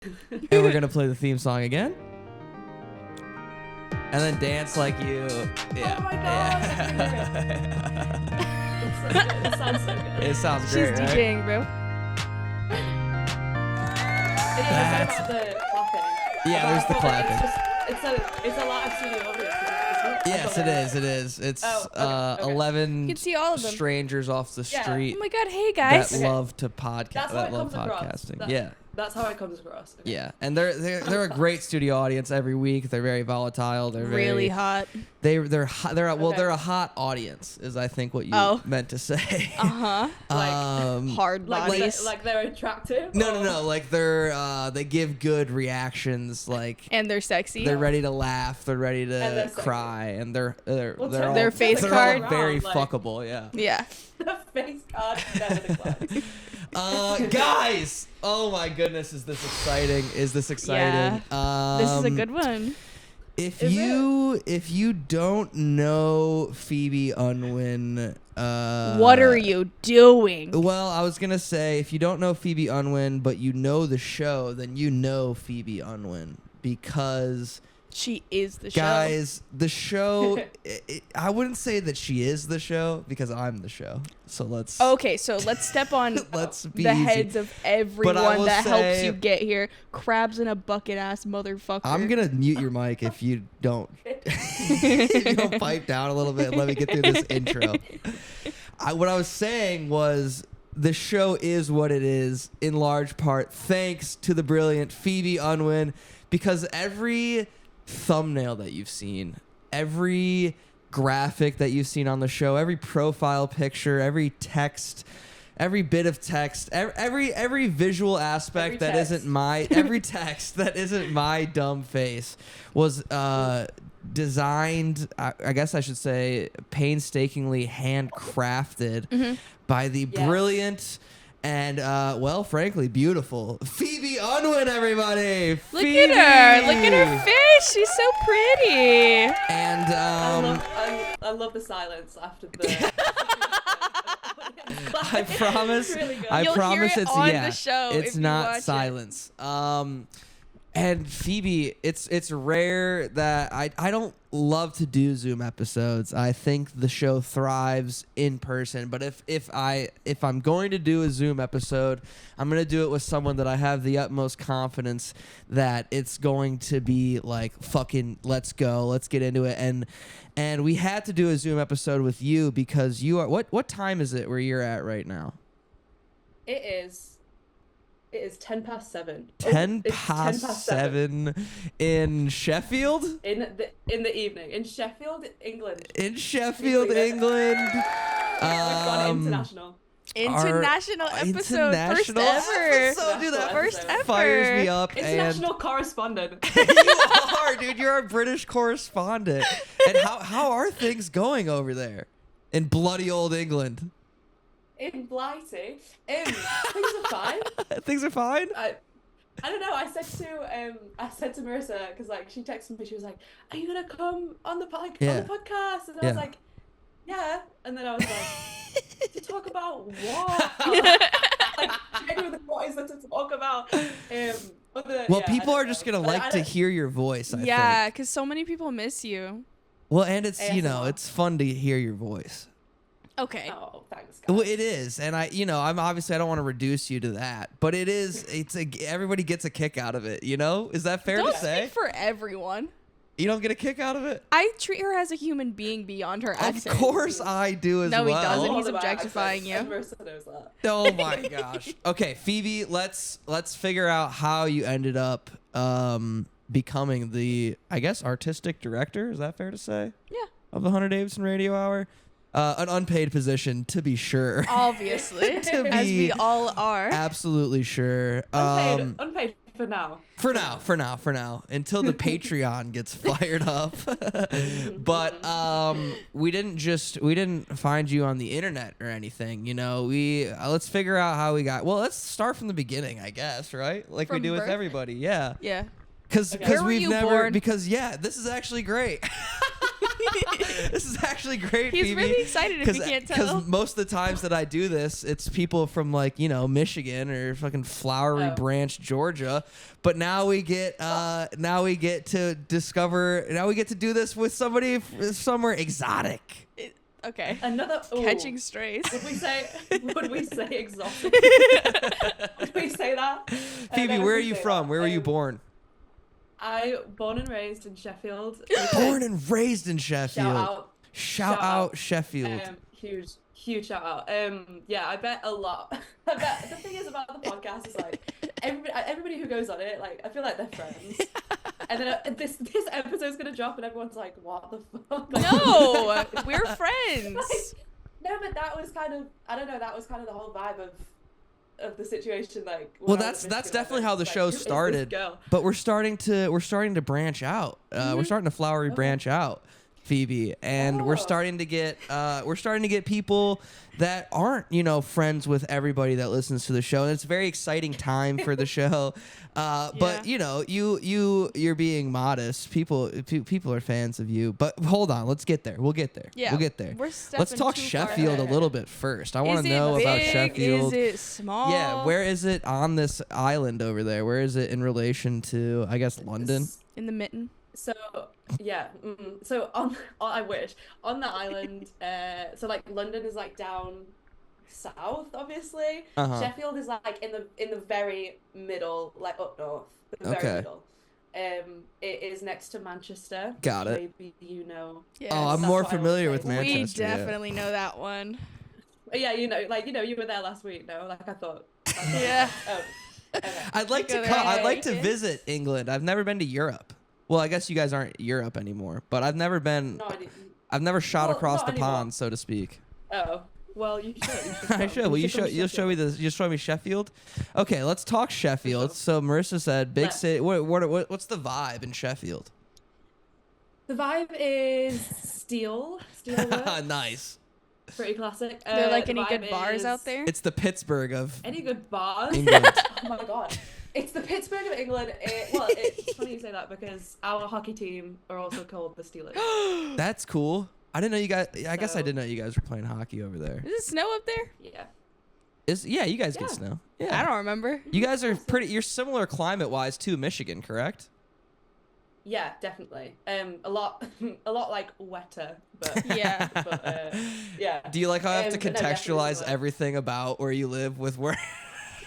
And we're gonna play the theme song again. And then dance like you. Yeah. Oh my god. Yeah. It sounds so good. It sounds She's great, right? DJing, bro. It's about the clapping. Yeah, there's the clapping. It's a live studio audience, isn't it? Yes, it is. It is. It's okay. 11 You can see all of them. strangers off the Yeah. street Oh my god, hey guys. that love to podcast. That's how That it love comes across. podcasting. Yeah. That's how it comes across. Okay. Yeah, and they're a great studio audience every week. They're very volatile. They're Really very, hot. They're well, Okay. they're a hot audience, is I think what you meant to say. Uh-huh. Hard Like, bodies. like they're attractive? No. Like they give good reactions. Like And they're sexy. they're ready to laugh. They're ready to they're sexy. cry, and they're Well, all, Their face they're card. all very Like- fuckable. Yeah. Yeah. The face card never declined. Guys, oh my goodness, is this exciting? Is this exciting? This is a good one. If Is you don't know Phoebe Unwin, What are you doing? well, I was gonna say if you don't know Phoebe Unwin, but you know the show, then you know Phoebe Unwin because She is the show. guys, the show. I wouldn't say that she is the show because I'm the show. So let's. Okay, so let's step on Let's be the easy. heads of But I everyone will that helps say- you get here. Crabs in a bucket ass motherfucker. I'm gonna mute your mic if you don't. If you don't pipe down a little bit and let me get through this intro. What I was saying was the show is what it is in large part thanks to the brilliant Phoebe Unwin, because every thumbnail that you've seen, every graphic that you've seen on the show, every profile picture, every text, every bit of text, every visual aspect that isn't my every text that isn't my dumb face was designed, I guess I should say painstakingly handcrafted by the brilliant and well, frankly, beautiful Phoebe Unwin, everybody. Look at her. Look at her face. She's so pretty. And I love the silence after the. I promise. It's really good. I You'll promise hear it it's on yeah. the show it's if you not watch it. silence. And Phoebe, it's rare that I don't love to do Zoom episodes. I think the show thrives in person. But if I'm going to do a Zoom episode, I'm gonna do it with someone that I have the utmost confidence that it's going to be like fucking let's go, let's get into it. And we had to do a Zoom episode with you because you are what time is it where you're at right now? It is 7:10. 10 It's past 7 in Sheffield? in the evening in Sheffield, England. In Sheffield, England. We've gone international. International episode. First International ever. episode, dude, that First ever. fires me up. International correspondent. And you are, dude. You're our British correspondent. And how are things going over there in bloody old England? In Blighty. Things are fine. Things are fine? I don't know. I said to Marissa, because like she texted me, she was like, "Are you gonna come on the podcast?" And I was like, "Yeah." And then I was like, "To talk about what? Like, genuinely, what is there to talk about?" Well, people are just going to like to hear your voice, I think. Yeah, because so many people miss you. Well, and it's, ASMR. it's fun to hear your voice. Okay. Oh, thanks, guys. Well, it is, and I'm obviously I don't want to reduce you to that, but it is. Everybody gets a kick out of it. Is that fair Don't to say? speak for everyone. You don't get a kick out of it? I treat her as a human being beyond her Of accent. course I do as No, well. he doesn't. All He's of my objectifying accents, you. and Marissa knows that. Oh my gosh. Okay, Phoebe, let's figure out how you ended up becoming the, I guess, artistic director. Is that fair to say? Yeah. Of the Hunter Davidson Radio Hour, an unpaid position to be sure. Obviously. To As be we all are. Absolutely sure. Unpaid for now. For now, until the Patreon gets fired up. But we didn't find you on the internet or anything. Let's figure out how we got. Well, let's start from the beginning, I guess, right? Like we From do with birth? everybody. Yeah. Yeah. Because Where were we've you never. born? Because this is actually great. This is actually great, He's Phoebe. really excited if you can't tell. Because most of the times that I do this, it's people from like, Michigan or fucking Flowery Branch, Georgia. But now we get to do this with somebody somewhere exotic. Okay. Another catching strays. Would we say exotic? Would we say that? Phoebe, where are you from? Where were you born? Born and raised in Sheffield. Born and raised in Sheffield. Shout out Sheffield. Huge shout out. Yeah, I bet a lot. I bet the thing is about the podcast is like everybody who goes on it, like I feel like they're friends. And then this episode's gonna drop and everyone's like, what the fuck? Like, No, we're friends. No, but that was kind of the whole vibe of the situation. Like, well, that's definitely how the show started. But we're starting to branch out. We're starting to flowery branch out, Phoebe, and we're starting to get people that aren't friends with everybody that listens to the show, and it's a very exciting time for the show. But you're being modest. People are fans of you. But hold on, let's get there. We'll get there. Yeah, we'll get there. Let's talk Sheffield a little bit first. I want to know about Sheffield. Is it small? Yeah, where is it on this island over there? Where is it in relation to, I guess, London? In the mitten. So yeah, so I wish on the island. So like London is like down south, obviously. Sheffield is like in the very middle, like up north, the very middle. It is next to Manchester. Got it. Maybe Yes. Oh, I'm more familiar with Manchester. We definitely know that one. Yeah, you were there last week. No, like I thought. Yeah. Okay. I'd like to visit England. I've never been to Europe. Well, I guess you guys aren't Europe anymore, but I've never been. No, I've never shot across the anymore. pond, so to speak. Oh, well, you should. I should. Well, you'll show me this. You'll show me Sheffield. Okay, let's talk Sheffield. So Marissa said, "Big city." What's the vibe in Sheffield? The vibe is steel work. Nice. Pretty classic. There are like any good bars out there? It's the Pittsburgh of any good bars? England. Oh my god. It's the Pittsburgh of England. It's funny you say that because our hockey team are also called the Steelers. That's cool. I didn't know you guys. I guess I didn't know you guys were playing hockey over there. Is it snow up there? Yeah. You guys get snow. Yeah. I don't remember. You guys are you're similar climate-wise to Michigan, correct? Yeah, definitely. A lot like wetter, but yeah. Yeah. Do you like how I have to contextualize everything about where you live with where?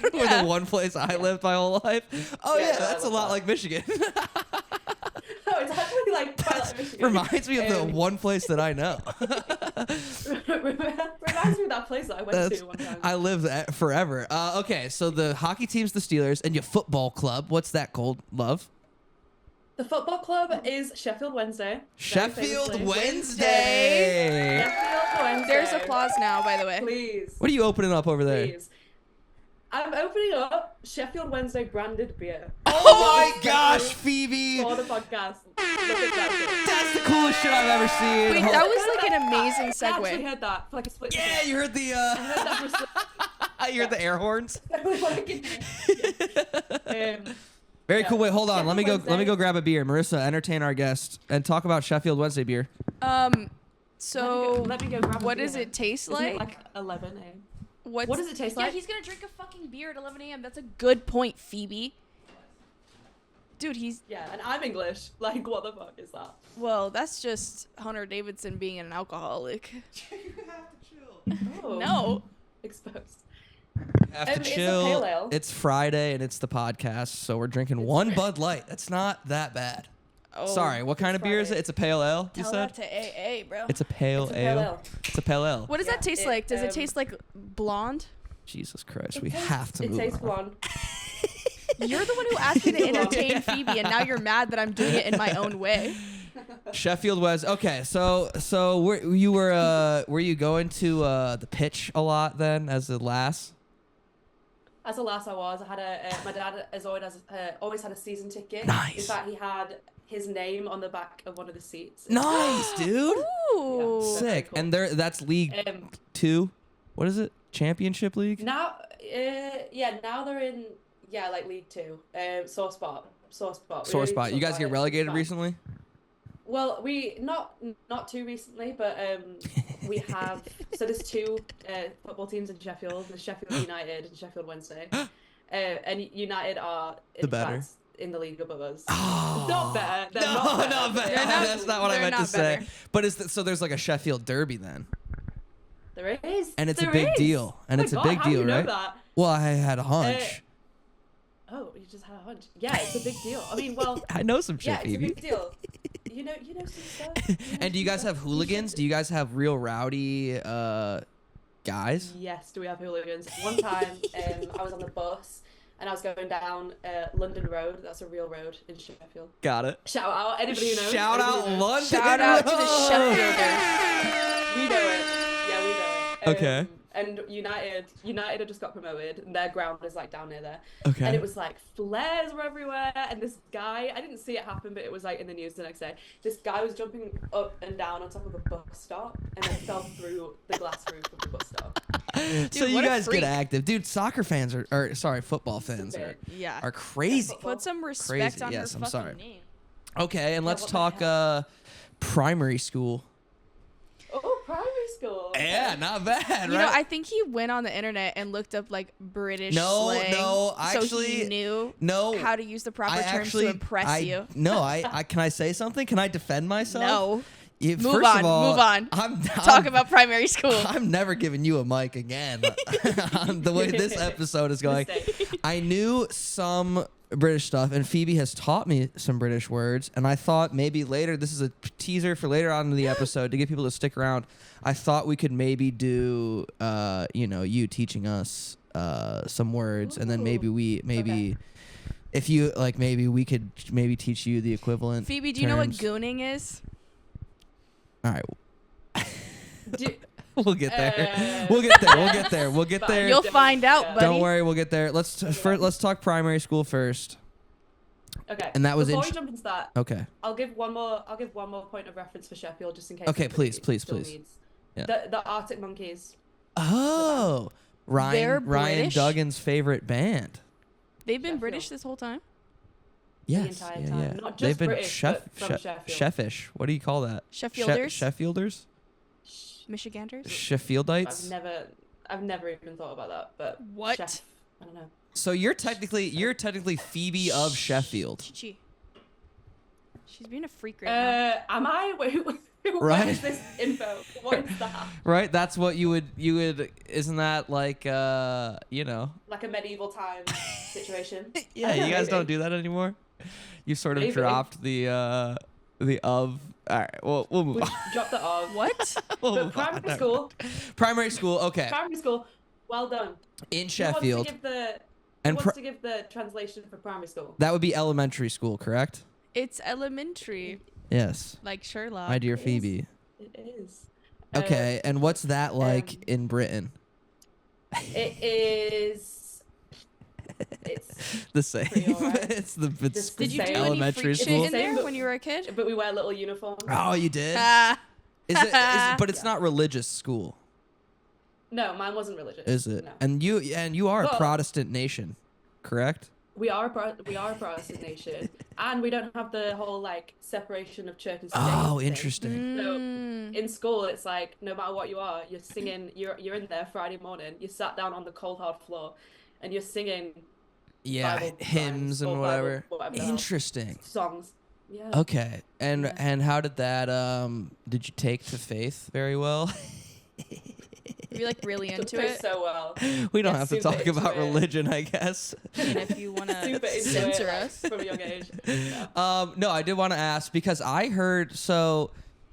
With the one place I lived my whole life. Oh yeah, that's a lot like Michigan. No, it's actually like quite like Michigan. Reminds me of the one place that I know. Reminds me of that place that I went to one time. I lived there forever. Okay, so the hockey team's the Steelers, and your football club. What's that called, love? The football club is Sheffield Wednesday. Sheffield Wednesday. Sheffield Wednesday. There's applause now, by the way. Please. What are you opening up over there? Please. I'm opening up Sheffield Wednesday branded beer. Oh my gosh, Phoebe! For the podcast. Look at that. That's the coolest shit I've ever seen. Wait, that was like an amazing segue. I actually heard that for like a split second. Yeah, you heard the I heard that for a split you heard the air horns? Very Yeah. cool. Wait, hold on. Let me Wednesday. go grab a beer. Marissa, entertain our guest and talk about Sheffield Wednesday beer. So let me go grab a what beer does then. it taste Isn't like? it like 11 a.m.? What does it taste like? Yeah, he's gonna drink a fucking beer at 11 a.m. That's a good point, Phoebe. Dude, Yeah, and I'm English. Like, what the fuck is that? Well, that's just Hunter Davidson being an alcoholic. You have to chill. Oh. No. Exposed. Have to It's a chill. pale ale. It's Friday and it's the podcast, so we're drinking one Bud Light. That's not that bad. Oh, Sorry, what kind of beer is it? It's a pale ale, you Tell said? that to AA, bro. It's a pale It's a pale ale. It's a pale ale. What does that taste like? Does it taste like blonde? Jesus Christ, we have to move It tastes on. blonde. You're the one who asked me to entertain Phoebe, and now you're mad that I'm doing it in my own way. Sheffield was okay. So were you going to the pitch a lot then as a lass? As a lass, I had my dad has always had a season ticket. Nice. In fact, he had his name on the back of one of the seats. Nice, dude. Ooh. Yeah. Sick. Cool. And that's League 2. What is it? Championship League? Now, now they're in like League 2. Sore spot. Sore spot. You guys get relegated recently? Well, we not too recently, but we have so there's two football teams in Sheffield. There's Sheffield United and Sheffield Wednesday, and United are The in better. fact in the league above us. Oh, Not better. They're no, not better. not better. They're not- That's not what I they're meant to not say. better. But so there's like a Sheffield Derby then, There is, and it's a there big is. deal, and Oh it's my a God, big how do deal, you know right? that? Well, I had a hunch. Oh, you just had a hunch. Yeah, it's a big deal. I mean, well, I know some shit, yeah, it's a Phoebe. big deal. You know some stuff. You know And do you some guys stuff. have hooligans? Do you guys have real rowdy guys? Yes, do we have hooligans? One time, I was on the bus and I was going down London Road. That's a real road in Sheffield. Got it. Shout out anybody who knows. Shout Anybody out who knows. London. Shout out to the Road. Sheffielders. We know it. Yeah, we know it. Okay. And United had just got promoted, and their ground is like down near there. Okay. And it was like flares were everywhere, and this guy, I didn't see it happen, but it was like in the news the next day. This guy was jumping up and down on top of a bus stop, and then fell through the glass roof of the bus stop. So you what a guys freak. get active, dude. Soccer fans or sorry, football fans bit. Yeah. are crazy. Put some respect Crazy. on Yes, her I'm fucking sorry. name. Okay, and let's what the talk hell? primary school. Oh, primary school. Yeah, not bad, You right? know, I think he went on the internet and looked up like British No, slang. no, so actually, he knew no. how to use the proper I terms actually, to impress you. No, I can I say something? Can I defend myself? No. Yeah, Move first on, of all, move on. Talk about primary school. I'm never giving you a mic again. The way this episode is going, Mistake. I knew some British stuff, and Phoebe has taught me some British words. And I thought maybe later, this is a teaser for later on in the episode to get people to stick around. I thought we could maybe do, you teaching us some words, and then maybe Okay. if you like, maybe we could maybe teach you the equivalent. Phoebe, do you know what terms. gooning is? All right. Do, We'll get there. Uh, We'll get there. We'll get there. We'll get Fine. there. You'll Don't- find out, yeah. buddy. Don't worry, we'll get there. Let's talk primary school first. okay. And that was Before in- we jump into that, Okay. I'll give one more point of reference for Sheffield just in case. Okay, anybody please, still please. needs. Yeah. The Arctic Monkeys. Oh, They're Ryan British? Duggan's favorite band. They've been Sheffield. British this whole time. Yes, entire yeah, time. yeah. Not just They've been British, but from Sheffield. chef-ish. What do you call that? Sheffielders? Sheffielders? Michiganders? Sheffieldites? I've never even thought about that. But What? Chef, I don't know. So you're technically Phoebe of Sheffield, Chi. She's being a freak right now. Am I? What Right. is this info? What is that? right? That's what you would. Isn't that like Like a medieval time situation? Yeah, I don't you know, guys don't maybe. do that anymore. You sort of Maybe. dropped the of. All right, well we'll move We on. dropped the of. What? We'll But move on. primary school. Primary school. Okay, Primary school. Well done. in Who Sheffield, wants to give the, and who wants to give the translation for primary school? that would be elementary school, correct? It's elementary, Yes, like Sherlock. my dear It is. Phoebe. It is. Okay, and what's that like in Britain? It is. It's. The same. Pretty alright. It's the it's Did Did you do Same. any elementary freak school. shit in there Same, when you were a kid? But we wear little uniforms. Oh, you did? Ah. Is it? But it's Yeah. not religious school, No, mine wasn't religious. is it? No. And you are a Well- Protestant nation, correct? We are a Protestant nation, and we don't have the whole like separation of church and state. Oh, thing. interesting. Mm. In school, it's like no matter what you are, you're singing. You're in there Friday morning. You sat down on the cold hard floor, and you're singing Yeah, Bible hymns rhymes and or whatever. Bible, whatever. Interesting. songs. Yeah. Okay, and Yeah. and how did that? Did you take to faith very well? You're like really Took into place it. so well. We don't Yeah, have to super talk into about it. religion, I guess. And if you want Super to into censor it, like, us. from a young age. Yeah. No, I did want to ask because I heard so,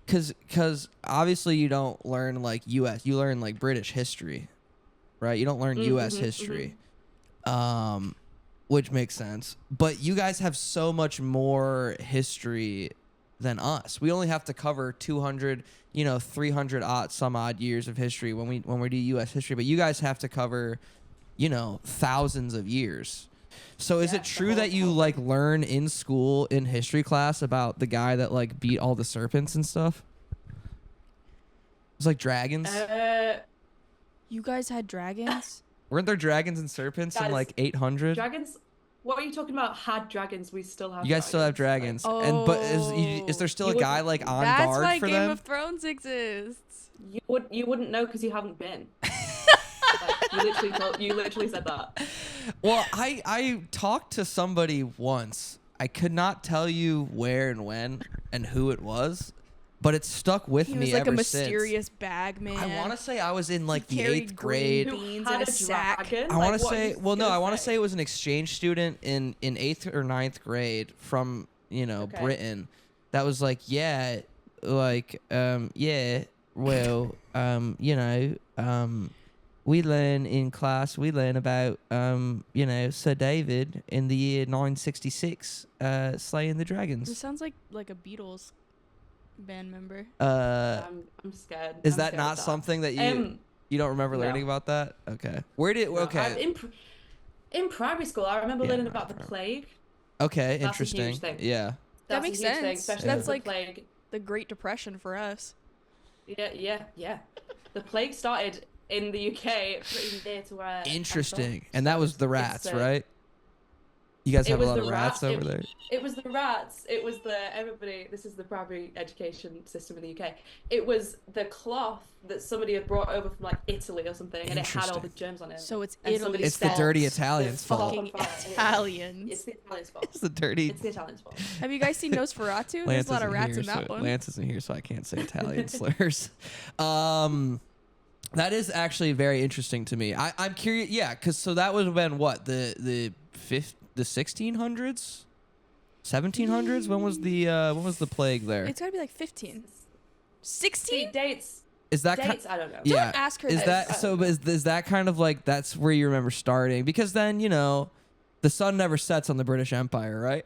because obviously you don't learn like U.S. You learn like British history, right? You don't learn U.S. history, which makes sense. But you guys have so much more history than us. We only have to cover 200, 300 some odd years of history when we do U.S. history. But you guys have to cover, thousands of years. So is Yeah, it the true whole that you thing. like learn in school in history class about the guy that like beat all the serpents and stuff? It's like dragons. You guys had dragons? Weren't there dragons and serpents in Guys, like 800? Dragons What are you talking about? Had dragons? We still have. You guys still have dragons, Like, and but is there still a You guy wouldn't- like on That's guard why for Game them? of Thrones exists. You wouldn't know because you haven't been. Like, you literally said that. Well, I talked to somebody once. I could not tell you where and when and who it was, but it stuck with He me was like ever a mysterious since. bag man. I want to say I was in like the carried 8th green grade. beans Had in a a sack. dragon? I want to Like, what say, are you well, no, gonna I want to say? say it was an exchange student in 8th or 9th grade from, Okay. Britain. That was like, yeah, like, yeah, well, we learn in class, we learn about, Sir David in the year 966, slaying the This dragons. sounds like a Beatles band member. I'm scared. Is I'm that scared not of that. something that you don't remember no. learning about that? Okay. Where did, No, okay. In primary school, I remember Yeah, learning no, about the I remember. plague. Okay, That's a huge interesting. thing. Yeah. That That's a makes huge thing, sense. especially Yeah. That's the like plague. the Great Depression for us. Yeah. The plague started in the UK, pretty near to where I'm from. Interesting. And that was the rats, It's, right? You guys it have a was lot the of rats rat- over there. It was the rats. It was everybody. This is the primary education system in the UK. It was the cloth that somebody had brought over from like Italy or something, and it had all the germs on it. So it's And Italy's somebody It's the fault. dirty It's Italians' fault. fucking Italians. It's the Italians' fault. It's the dirty. It's the Italians' fault. Have you guys seen Nosferatu? There's Lance a lot of isn't rats here, in that so one. Lance isn't here, so I can't say Italian slurs. That is actually very interesting to me. I'm curious. Yeah, because so that would have been what the 1600s, 1700s. When was the plague there? It's gotta be like 15. See, 16? dates. Is that Dates, I don't know. yeah? Don't ask her Is this. that so? Is that kind of like that's where you remember starting? Because then the sun never sets on the British Empire, right?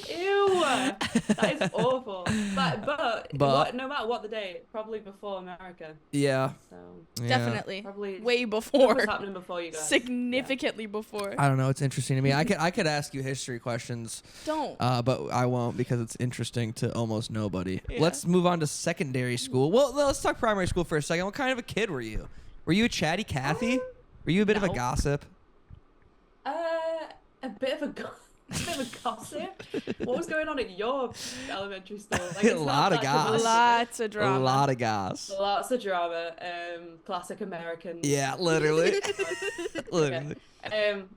Ew, that is awful. But no matter what the date, probably before America. Yeah. So Yeah. Definitely. probably Way stuff before. was happening before you guys. Significantly before. I don't know. It's interesting to me. I could ask you history questions, Don't. but I won't because it's interesting to almost nobody. Yeah. Let's move on to secondary school. Well, let's talk primary school for a second. What kind of a kid were you? Were you a chatty Cathy? Were you a bit of a no. gossip? A bit of a gossip. What was going on at your elementary school? Like, it's A not lot of that goss. good. Lots of drama. A lot of goss. Lots of drama. Classic American. Yeah, literally. Literally.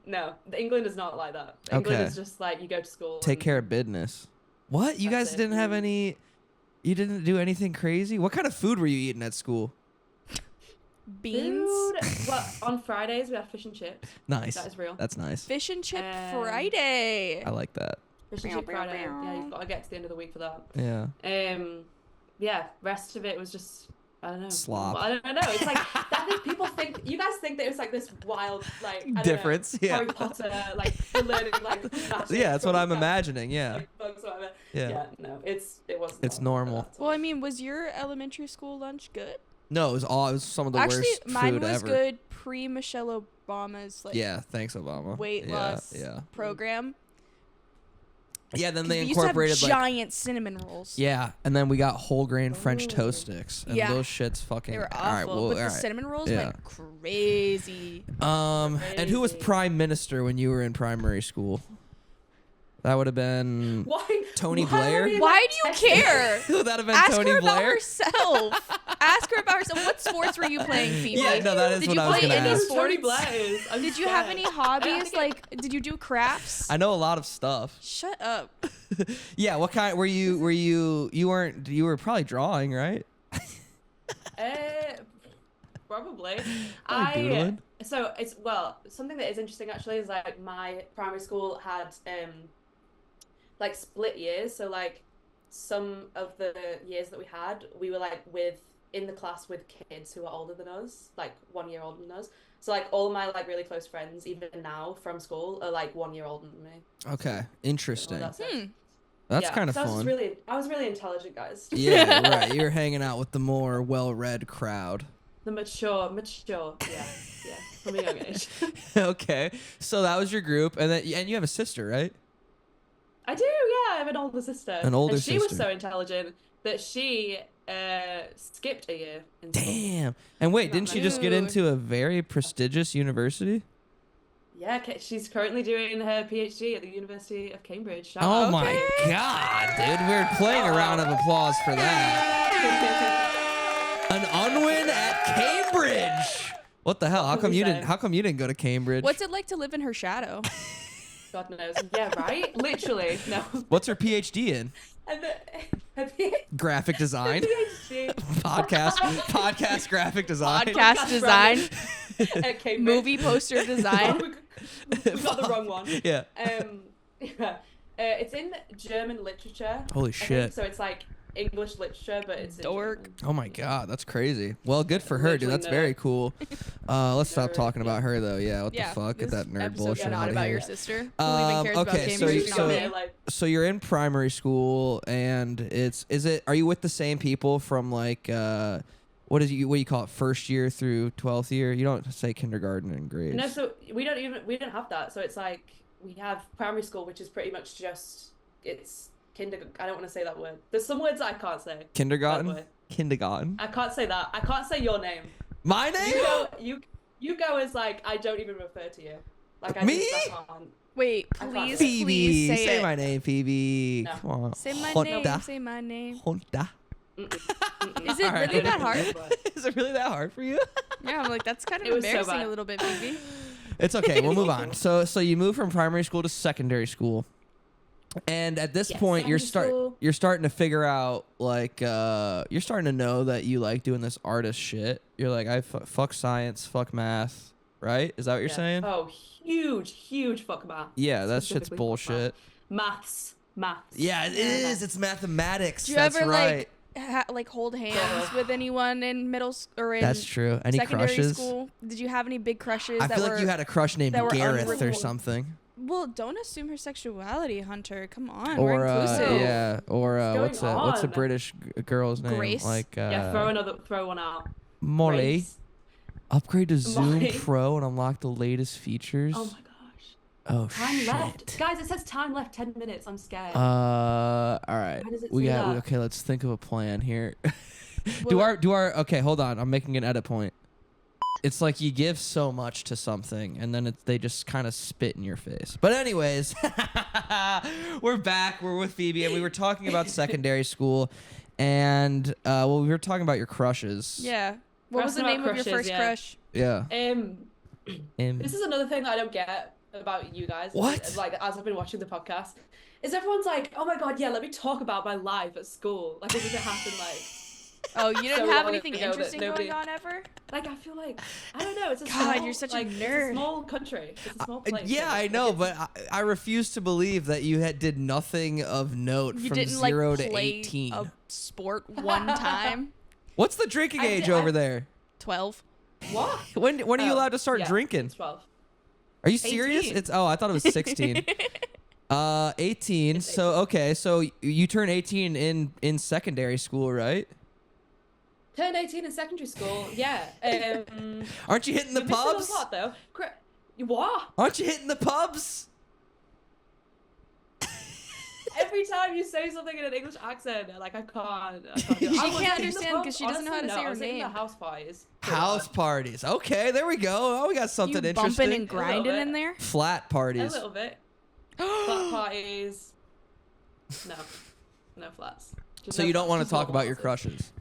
No, England is not like that. England Okay. is just like you go to school. Take and- care of business. What? You That's guys it. didn't have any? You didn't do anything crazy? What kind of food were you eating at school? Beans. Food. Well, on Fridays we have fish and chips. Nice. That is real. That's nice. Fish and chip Friday. Friday. I like that. Fish and chip Friday. Yeah, you've got to get to the end of the week for that. Yeah. Yeah. Rest of it was just I don't know. Slop. Well, I don't know. It's like that. People think you guys think that it's like this wild like I don't Difference, know, yeah. Harry Potter like you're learning like magic Yeah, that's what from, I'm like, imagining. Yeah. like, books, whatever. Yeah. No, it wasn't. It's normal. Well, I mean, was your elementary school lunch good? No, it was some of the Actually, worst mine food was ever. good pre-Michelle Obama's like Yeah, thanks Obama. weight yeah, loss Yeah. program. Yeah, then 'Cause they we used to have incorporated like giant cinnamon rolls. yeah, and then we got whole grain French Ooh. toast sticks, and Yeah. those shits fucking. They were all right, awful, well, but the all right. cinnamon rolls Yeah. went crazy. And who was Crazy. prime minister when you were in primary school? That would have been. Why? Tony why Blair? are we in Why that do you Texas? care? Would that have been Ask Tony her about Blair? herself. Ask her about herself. What sports were you playing, Phoebe? Yeah, no, that is Did what you I was play gonna any ask. Tony sports? Blair's. I'm Did you have scared. any hobbies? Like, did you do crafts? I know a lot of stuff. Shut up. Yeah, what kind were you? You weren't? You were probably drawing, right? Probably. doodling? So it's something that is interesting actually is like my primary school had like split years. So like some of the years that we had, we were like in the class with kids who are older than us, like 1 year older than us. So like all my like really close friends, even now from school, are like 1 year older than me. Okay, interesting. That's it. That's Yeah, kind of so fun. I was really intelligent, guys. Yeah, right. You're hanging out with the more well-read crowd. The mature. Yeah. From a young age. Okay, so that was your group, and you have a sister, right? I do, yeah. I have an older sister. An older and she was sister. so intelligent that she skipped a year. In school. Damn. And wait, didn't she just get into a very prestigious university? Yeah, she's currently doing her PhD at the University of Cambridge. Oh my God, dude. We're playing a round of applause for that. An Unwin at Cambridge. What the hell? How come you didn't go to Cambridge? What's it like to live in her shadow? God knows. Yeah, right? Literally. No. What's her PhD in? Graphic design. PhD. Podcast graphic design. Podcast design. At Cambridge. Movie poster design. We got the wrong one. Yeah. Yeah. It's in German literature. Holy I shit. think. So it's like English literature, but it's in Dork. German. Oh my God, that's crazy. Well, good for her, dude. That's very cool. Let's stop talking about her though. Yeah, what the fuck? Get that nerd bullshit not out of about here. your sister. Who even cares about okay, Cambridge? so you're in primary school, and are you with the same people from like what do you call it, first year through 12th year? You don't say kindergarten and grades. No, so we don't have that. So it's like we have primary school, which is pretty much just kindergarten. I don't want to say that word. There's some words I can't say. Kindergarten. Kindergarten. I can't say that. I can't say your name. My name? You go as like I don't even refer to you. Like I Me? Just, I can't. Wait, please, Phoebe. please Say my name, Phoebe. No. Come on. Say my Honda. name. Say my name. Honda. Is it really that hard? Is it really that hard for you? Yeah, I'm like, that's kind of It was so embarrassing bad. a little bit, Phoebe. It's okay. We'll move on. So you move from primary school to secondary school, and at this point, you're starting to figure out like you're starting to know that you like doing this artist shit. You're like, fuck science, fuck math, right? Is that what you're saying? Oh, huge fuck math. Yeah, that shit's Specifically fuck bullshit. Maths. Yeah, it is. It's mathematics. Do you That's ever right. like hold hands with anyone in middle or in That's true. Any secondary crushes? School? Did you have any big crushes? I feel like you had a crush named that were Gareth or unrequited? something. Well, don't assume her sexuality, Hunter. Come on, Or we're inclusive. yeah, or what's a on? British girl's name? Grace? Like Yeah, throw one out. Molly. Grace. Upgrade to Zoom Molly. Pro and unlock the latest features. Oh my gosh. Oh Time shit. left. Guys, it says time left 10 minutes. I'm scared. All right. Why does it We say got that? okay, let's think of a plan here. Well- do our okay, hold on. I'm making an edit point. It's like you give so much to something and then they just kind of spit in your face. But anyways, we're back. We're with Phoebe and we were talking about secondary school and we were talking about your crushes. Yeah. What was the name of your first crush? Yeah. This is another thing that I don't get about you guys. What? Like, as I've been watching the podcast, is everyone's like, oh my god, yeah, let me talk about my life at school. Like, as if it happened, like... Oh, you didn't So have long anything ago that interesting nobody- going on ever? Like, I feel like... I don't know, it's a God, small... you're such a like, It's nerd. a small country. It's a small place. Yeah, I Like, know, it's- but I refuse to believe that you did nothing of note You from didn't 0 like to play 18. a sport one time? What's the drinking I age did- over there? 12. What? When are you Oh, allowed to start yeah, drinking? it's 12. Are you serious? 18. I thought it was 16. 18. It's So okay, so you turn 18 in secondary school, right? Turned 18 in secondary school, yeah. Aren't you hitting the you're missing pubs? a lot, though. What? Aren't you hitting the pubs? Every time you say something in an English accent, like I can't do it. She I was can't in the understand pub. 'cause she doesn't know how to Honestly, say no, her I was in name. the house parties. House parties. Okay, there we go. Oh, we got something You interesting. bumping and grinding bit. in there? Flat A parties. little bit. Flat parties. No flats. Just So no you don't flats, want to just talk normal about your houses. crushes.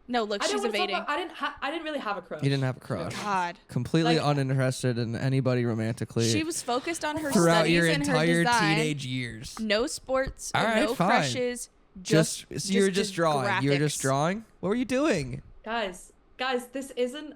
No, look, I she's don't wanna talk evading. about- I didn't really have a crush. You didn't have a crush. God. Completely Like- uninterested in anybody romantically. She was focused on her throughout studies your and her entire design. teenage years. No sports, All right, no fine. crushes. So you were just drawing. You were just graphics. drawing. What were you doing? Guys, this isn't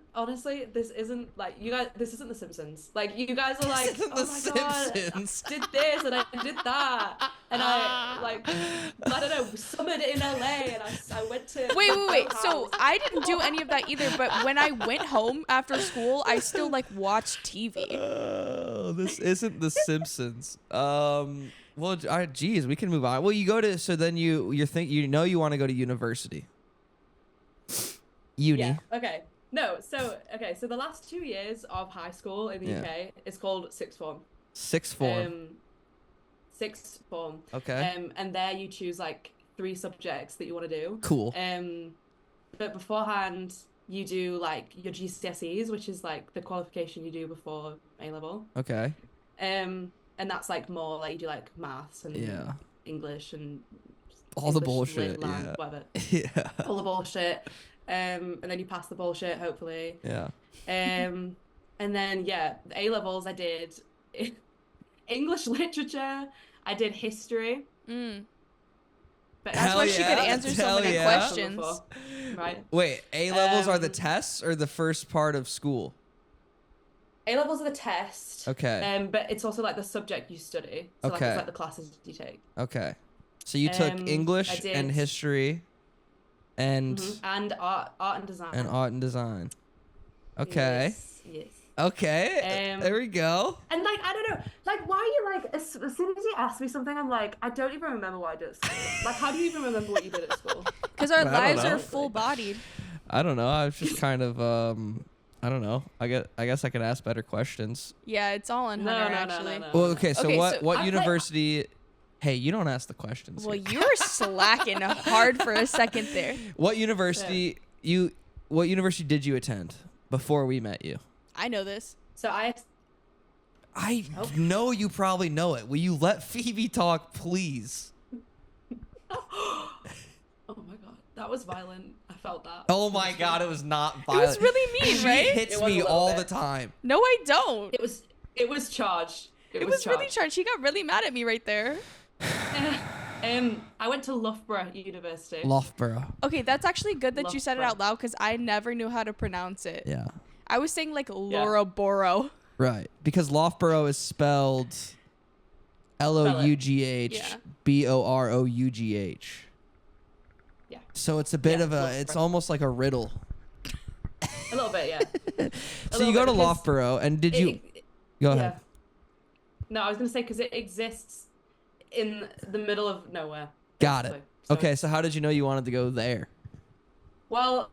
like you guys. This isn't The Simpsons. Like you guys are like, isn't oh The my god, Simpsons." I did this and I did that, and I like, I don't know, summered in LA, and I went to. Wait. So I didn't do any of that either, but when I went home after school, I still like watched TV. Oh, this isn't The Simpsons. Well, all right, geez, we can move on. Well, you go to then you want to go to university. Uni. Yeah. Okay. No. So the last 2 years of high school in the Yeah. UK is called sixth form. Sixth form. Sixth form. Okay. And there you choose like 3 subjects that you want to do. Cool. But beforehand, you do like your GCSEs, which is like the qualification you do before A level. Okay. And that's like more like you do like maths and English and all the bullshit. Whatever. Yeah. All the bullshit. And then you pass the bullshit, hopefully. Yeah. And then the A levels I did English literature. I did history. But that's why she could answer so many questions. Right. Wait, A levels are the tests or the first part of school? A levels are the test. Okay. But it's also like the subject you study. So like it's like the classes you take. Okay. So you took English and history and art and design. And art and design. Okay. Yes. Okay. There we go. And like I don't know, like why are you like as soon as you ask me something, I'm like I don't even remember what I did at school. Like how do you even remember what you did at school? Because our lives are full-bodied. I don't know. I was just kind of I don't know. I guess I could ask better questions. Yeah, it's all on Hunter actually. No. Well, okay. So what university? Hey, you don't ask the questions. Well, you were slacking hard for a second there. What university What university did you attend before we met you? I know this. So I know you probably know it. Will you let Phoebe talk, please? Oh my god, that was violent. I felt that. Oh my god, it was not violent. It was really mean, right? She hits me all the time. No, I don't. It was charged. It was really charged. She got really mad at me right there. I went to Loughborough University. Loughborough. Okay, that's actually good that you said it out loud because I never knew how to pronounce it. Yeah. I was saying like Loughborough. Right, because Loughborough is spelled Loughborough. Yeah. So it's a bit of a, it's almost like a riddle. A little bit, yeah. So you go to Loughborough, and did you? Go ahead. Yeah. No, I was gonna say because it exists in the middle of nowhere. Got it. So okay, so how did you know you wanted to go there? Well,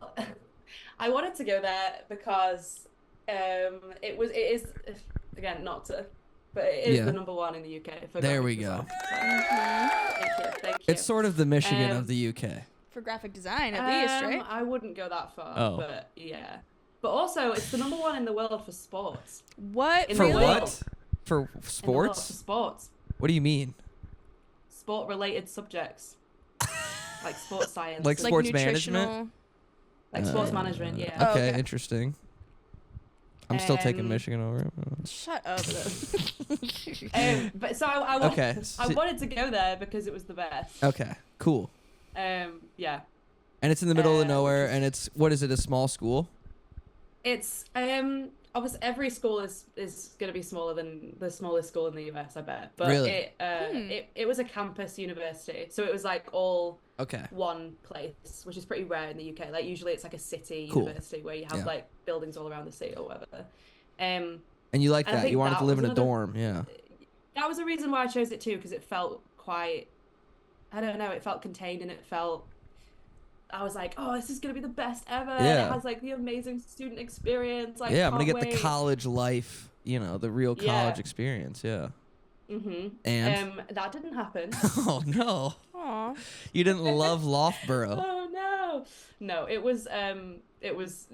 I wanted to go there because it is again not to, but it is the number 1 in the UK. There we go. Thank you. It's sort of the Michigan of the UK. For graphic design, at least, right? I wouldn't go that far, but yeah. But also, it's the number 1 in the world for sports. What? For what? For sports? For sports. What do you mean? Sport-related subjects, like sports science, like sports management. Like sports management, yeah. Okay, interesting. I'm still taking Michigan over. Shut up. But so I wanted to go there because it was the best. Okay, cool. Yeah. And it's in the middle of nowhere, and it's, what is it, a small school? It's obviously every school is going to be smaller than the smallest school in the US, I bet. But really? It was a campus university, so it was like all one place, which is pretty rare in the UK. Like usually it's like a city university where you have like buildings all around the city or whatever. And you like that? You wanted to live in a dorm, yeah. That was a reason why I chose it too, because it felt quite, I don't know, it felt contained and it felt, I was like, oh, this is going to be the best ever. Yeah. It has like the amazing student experience. Like, yeah, I'm going to get the college life, you know, the real college experience. Yeah. Mm-hmm. And? That didn't happen. Oh, no. Aww. You didn't love Loughborough. Oh, no. No, it was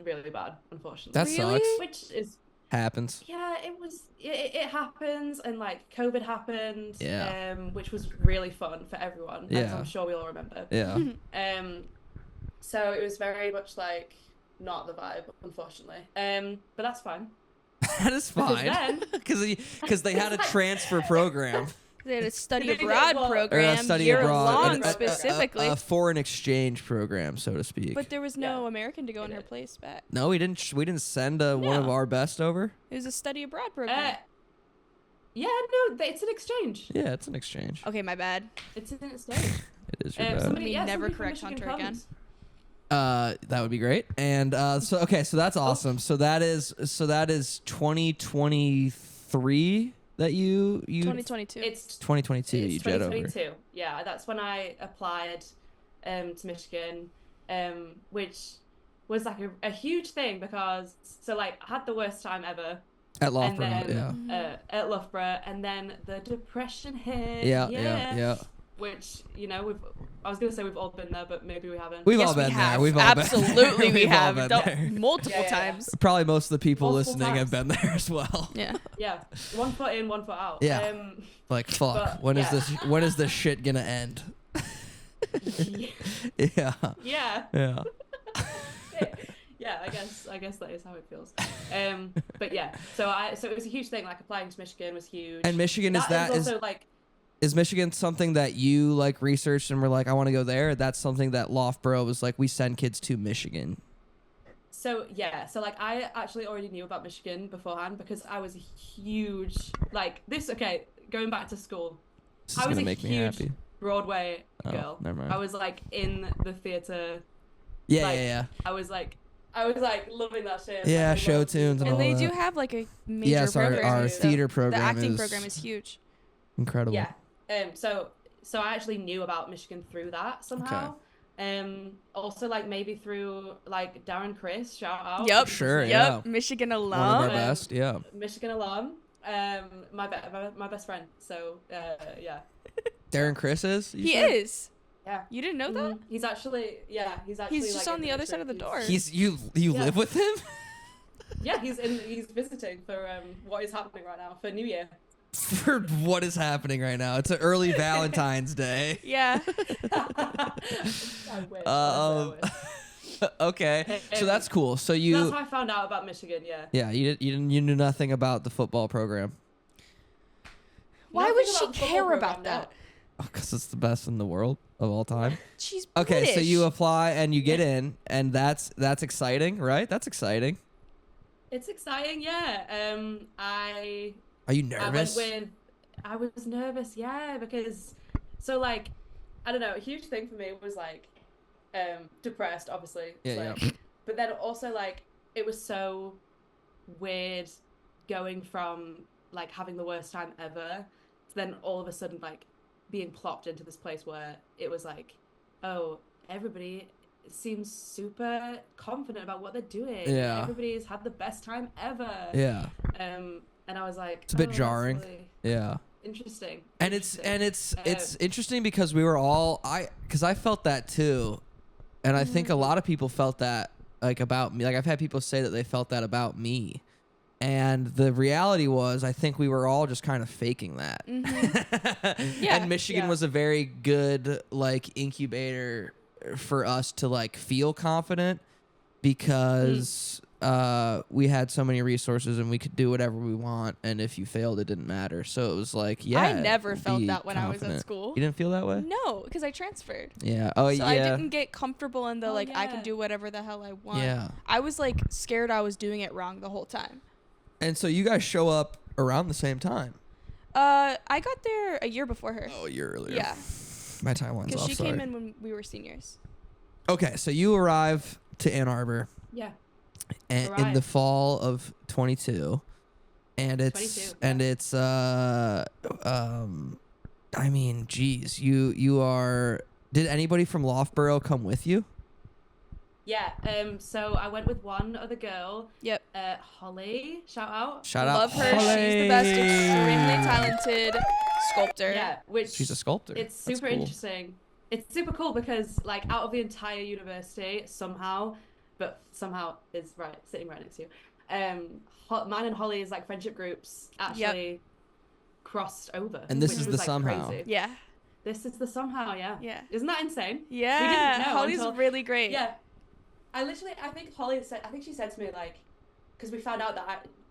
really bad, unfortunately. That sucks. Which is... Happens. Yeah, it happens, and like COVID happened. Yeah. Which was really fun for everyone. As I'm sure we all remember. Yeah. So it was very much like not the vibe, unfortunately. But that's fine. That is fine. Because they had a transfer program. They had a study abroad program, year-long specifically. A foreign exchange program, so to speak. But there was no American to go in her place back. No, we didn't. We didn't send one of our best over. It was a study abroad program. Yeah, no, it's an exchange. Yeah, it's an exchange. Okay, my bad. It's an exchange. It is your bad. Never correct Hunter again. That would be great. And so that's awesome. So that is 2023 that you 2022. It's 2022. It's you jet over. 2022. Yeah, that's when I applied to Michigan, which was like a huge thing because I had the worst time ever. At Loughborough, at Loughborough, and then the depression hit. Yeah. which I was gonna say we've all been there, but maybe we haven't. We've Yes, all been we there. have. We've all Absolutely, been, we we've all have. been there. Multiple Yeah. times. Probably most of the people Multiple listening have times. been there as well. Yeah. Yeah, 1 foot in, 1 foot out. Yeah. Like, fuck. But, When is yeah. this shit gonna end? Yeah. Yeah. Yeah. Yeah. Yeah, I guess that is how it feels. But yeah, so it was a huge thing. Like applying to Michigan was huge. And Michigan is also like. Is Michigan something that you like researched and were like, I want to go there? That's something that Loughborough was like, we send kids to Michigan. So yeah, so like I actually already knew about Michigan beforehand because I was a huge going back to school. This is I was gonna a make me huge happy. Broadway Oh, girl. never mind. I was like in the theater. Yeah, like, yeah. I was like loving that shit. Yeah, Like, I show loved tunes and And all they that. do have like a major Yes, program. our so theater The program acting is program is huge. incredible. Yeah. So I actually knew about Michigan through that somehow. Also like maybe through like Darren Chris, shout out. Yep. Sure, Yep. yeah. Michigan alum. One of our Um, best, yeah. Michigan alum. My best friend. So yeah. Darren Chris is? you He said? is. Yeah. You didn't know that? He's actually He's just like, on the other side of the door. He's you Yeah. live with him? Yeah, he's visiting for what is happening right now for New Year. For what is happening right now? It's an early Valentine's Day. Yeah. I wish. Okay, so that's cool. So you, That's how I found out about Michigan. Yeah. yeah, you knew nothing about the football program. Why Nothing would she about the football care program, about that? Because it's the best in the world of all time. She's Okay, so British. you apply and you get in, and that's exciting, right? That's exciting. It's exciting, yeah. Are you nervous? I was nervous, yeah, because so like I don't know, a huge thing for me was like depressed, obviously. Yeah, like, but then also like it was so weird going from like having the worst time ever to then all of a sudden like being plopped into this place where it was like, oh, everybody seems super confident about what they're doing. Yeah. Everybody's had the best time ever. Yeah. And I was like, It's a bit that's jarring. really Yeah. interesting. And it's Interesting. interesting because we were all because I felt that too, and I think a lot of people felt that like about me. Like I've had people say that they felt that about me, and the reality was I think we were all just kind of faking that. Yeah. And Michigan Yeah. was a very good like incubator for us to like feel confident because we had so many resources and we could do whatever we want, and if you failed it didn't matter. So it was like, yeah, I never felt be that when I was confident. at school. You didn't feel that way? No, because I transferred. Yeah. Oh, So yeah. I didn't get comfortable in the Oh, like I yeah. can do whatever the hell I want. Yeah. I was like scared I was doing it wrong the whole time. And so you guys show up around the same time. I got there a year before her. Oh, a year earlier. Yeah, My timeline's because off. she Sorry. came in when we were seniors. Okay, so you arrive to Ann Arbor Yeah. in the Arrive. fall of 22, and it's 22, and yeah. it's I mean, geez, you are. Did anybody from Loughborough come with you? Yeah. So I went with one other girl, Yep. Holly. Shout out. Shout out. Love her. She's the best, Holly. extremely talented sculptor. Yeah. Which She's a sculptor. It's That's super cool. interesting. It's super cool because like out of the entire university somehow is sitting right next to you. Mine and Holly's like friendship groups actually crossed over. And this which is was, the like, somehow. crazy. Yeah. This is the somehow, yeah. Yeah. Isn't that insane? Yeah. know Holly's until- really great. Yeah. I think she said to me like, because we found out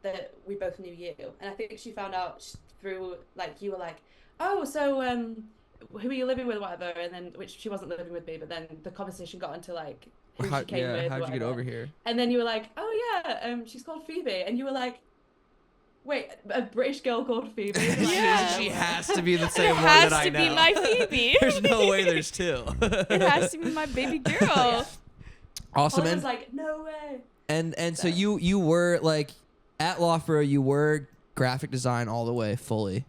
that we both knew you, and I think she found out through like you were like, oh, so who are you living with, whatever, and then which she wasn't living with me, but then the conversation got into like who she came with. how'd you get whatever. over here? And then you were like, oh yeah, she's called Phoebe, and you were like, wait, a British girl called Phoebe? Like, Yeah. She has to be the same It one has that I to know. be my Phoebe. There's no way there's two. It has to be my baby girl. Yeah. Awesome. Holly And was like, no way. and so So- you were like at Loughborough, you were graphic design all the way fully.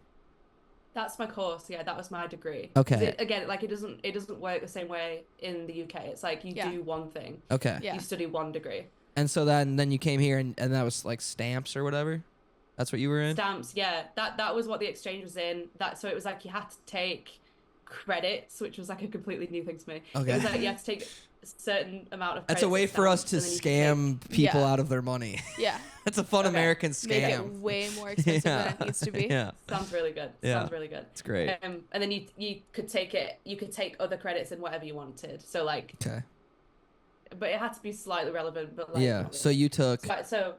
That's my course. Yeah, that was my degree. Okay. 'Cause again, like it doesn't work the same way in the UK. It's like you Yeah. do one thing. Okay. Yeah. You study one degree. And so then you came here and that was like stamps or whatever. That's what you were in. Stamps, yeah. That was what the exchange was in. So it was like you had to take credits, which was like a completely new thing to me. Okay. It was like you had to take a certain amount of That's credits a way at for us stamps, to and then you could scam people Yeah. out of their money. Yeah. That's a fun Okay. American Make it scam. way more expensive than it needs to be. Yeah. Sounds really good. Yeah. Sounds really good. It's great. And then you could take it. You could take other credits in whatever you wanted. So like, Okay. but it had to be slightly relevant. But like, Yeah. not So really. you took. So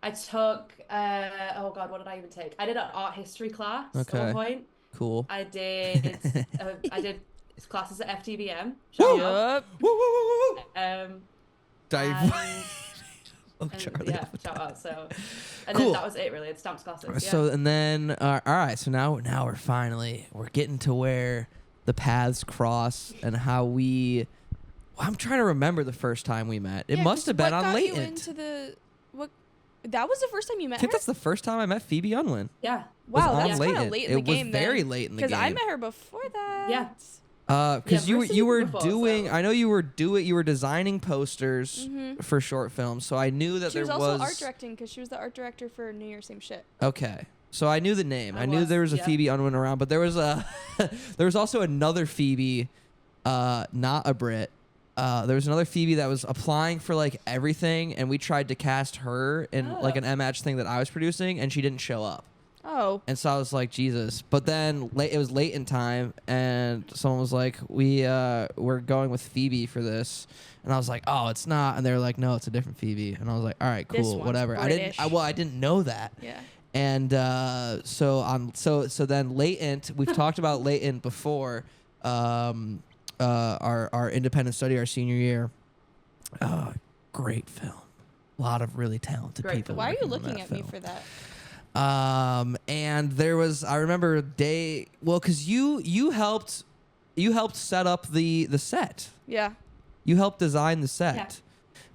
I took. Oh God, what did I even take? I did an art history class at Okay. one point. Cool. I did. I did classes at FTBM. Woo! Shout out. Yup. Woo, woo, woo, woo. Um, Dive. and, Oh, and Charlie. yeah, shout out. So, and Cool. then that was it really. It's stamps classes. Yeah. So and then all right. So now we're getting to where the paths cross and how we. Well, I'm trying to remember the first time we met. It Yeah, must 'cause have been what on got you Latent. into the what? That was the first time you I met think her? that's the first time I met Phoebe Unwin. yeah. Was Wow, on that's kind of Latent. late in the game. It was very late in the game. Because I met her before that. Yeah. Because Yeah, you Mercy were before, doing. so- I know you were designing posters for short films. So I knew that She was there also art directing because she was the art director for New Year Same Shit. Okay. So I knew the name. I knew was, there was a yeah. Phoebe Unwin around, but there was a there was also another Phoebe, not a Brit. There was another Phoebe that was applying for like everything, and we tried to cast her in like an MH thing that I was producing, and she didn't show up. Oh. And so I was like, Jesus. But then it was late in time, and someone was like, we're going with Phoebe for this. And I was like, oh, it's not. And they were like, no, it's a different Phoebe. And I was like, all right, This cool, one's whatever. British. I didn't know that. Yeah. And so then Latent, we've talked about Latent before. Our independent study, our senior year. Great film. A lot of really talented Great people. film. Why are you working on looking that at me film. for that? And there was, I remember because you helped set up the set. Yeah. You helped design the set. Yeah.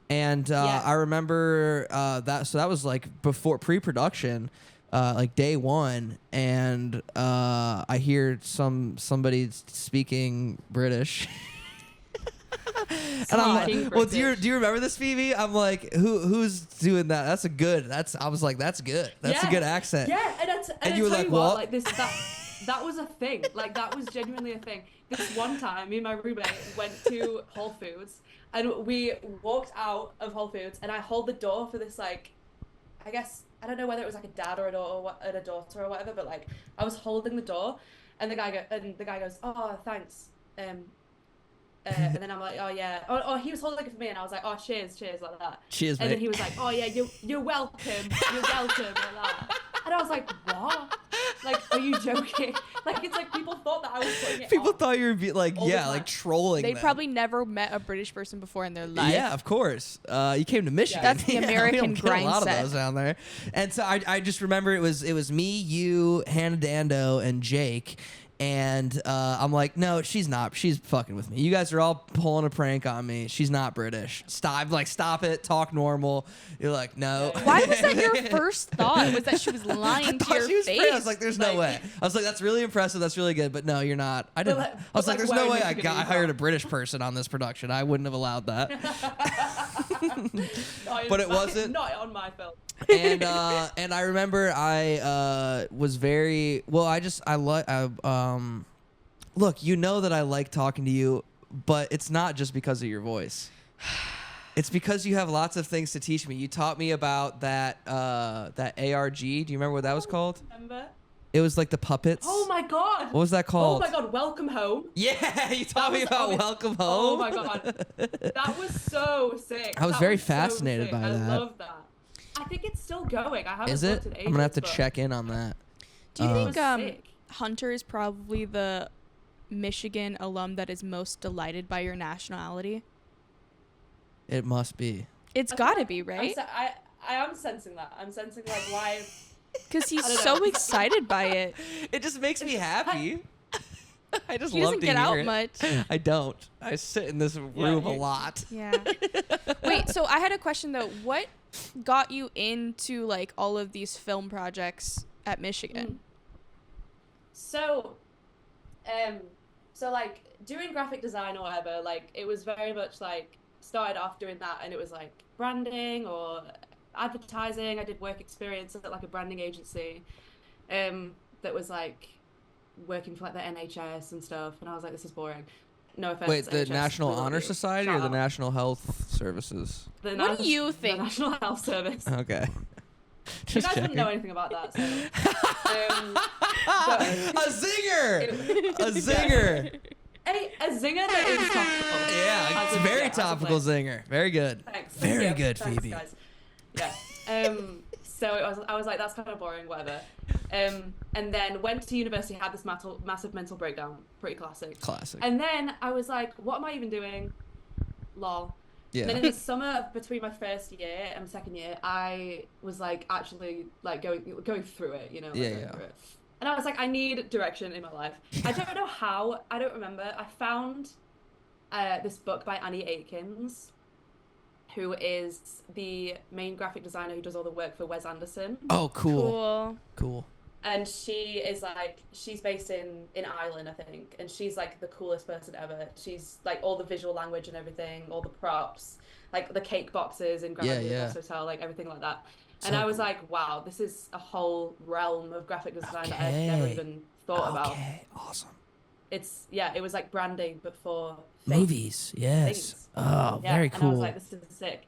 And Yeah. I remember that was like before pre-production, like day one, and I hear somebody speaking British. And I'm like, well, do you remember this, Phoebe? I'm like, who's doing that? I was like, that's good. That's a good accent. Yeah, and you were like, what? Like that was a thing. Like that was genuinely a thing. This one time, me and my roommate went to Whole Foods, and we walked out of Whole Foods, and I hold the door for this, like, I guess I don't know whether it was like a dad or a daughter or whatever, but like I was holding the door, and the guy goes, oh, thanks. And then I'm like, oh yeah, oh he was holding it for me, and I was like, oh cheers like that. Cheers, and mate. then he was like, oh yeah, you're welcome, like that. And I was like, what? Like, are you joking? Like, it's like people thought that I was putting it People on. thought you were like all the time. like trolling. They them. probably never met a British person before in their life. Yeah, of course. You came to Michigan. That's the Yeah, we American don't get a lot grind of those down there. And so I just remember it was me, you, Hannah Dando, and Jake. And I'm like, no, she's not. She's fucking with me. You guys are all pulling a prank on me. She's not British. Stop. Like, stop it. Talk normal. You're like, no. Why was that your first thought? Was that she was lying to your She was face? British. I was like, there's no way. I was like, that's really impressive. That's really good. But no, you're not. I didn't. like- I was like, but, like, there's no where way are you I gonna hired use a British person on this production. I wouldn't have allowed that. But it wasn't. Not on my film. and I remember I was very well. Look, you know that I like talking to you, but it's not just because of your voice. It's because you have lots of things to teach me. You taught me about that ARG. Do you remember what that was called? Remember? It was like the puppets. Oh my god. What was that called? Oh my god, Welcome Home. Yeah, you taught me about Welcome Oh Home. my god. That was so sick. I was That very so fascinated sick. by I that. love that. I think it's still going. I haven't Is it? looked in ages, I'm gonna have to but check in on that. Do you it think was sick. Hunter is probably the Michigan alum that is most delighted by your nationality? It must be. It's got to be, right? I am sensing that. I'm sensing like why. Because he's I don't so know. excited by it. It just makes me happy. I just He love doesn't to get hear out it. much. I don't. I sit in this room a you- lot. Yeah. Wait, so I had a question though. What got you into like all of these film projects at Michigan? So like doing graphic design or whatever, like it was very much like started off doing that, and it was like branding or advertising. I did work experience at like a branding agency that was like working for like the NHS and stuff, and I was like, this is boring. No offense. Wait, the NHS, National we love Honor you. Society Shout or the out. National Health Services? What do you think? The National Health Service. Okay. You Just guys checking. wouldn't know anything about that, so. A zinger! A zinger! A zinger that is topical. Yeah, it's very topical zinger. Very good. Thanks. Very Yeah, good, thanks, Phoebe. guys. Yeah. So I was like, that's kind of boring, whatever. And then went to university, had this massive mental breakdown. Pretty classic. Classic. And then I was like, what am I even doing? Lol. Yeah. And then in the summer between my first year and second year, I was like actually like going through it, you know. Like Yeah, going yeah. through it. And I was like, I need direction in my life. I don't know how. I don't remember. I found this book by Annie Aikens, who is the main graphic designer who does all the work for Wes Anderson. Oh, cool. Cool. And she is like, she's based in Ireland, I think, and she's like the coolest person ever. She's like all the visual language and everything, all the props, like the cake boxes in Grand Budapest Hotel, like everything like that. And I was like, wow, this is a whole realm of graphic design that I've never even thought about. Okay, awesome. It's, yeah, it was like branding, but for Movies, yes. things. Oh, Yeah, very and cool. I was like, this is sick.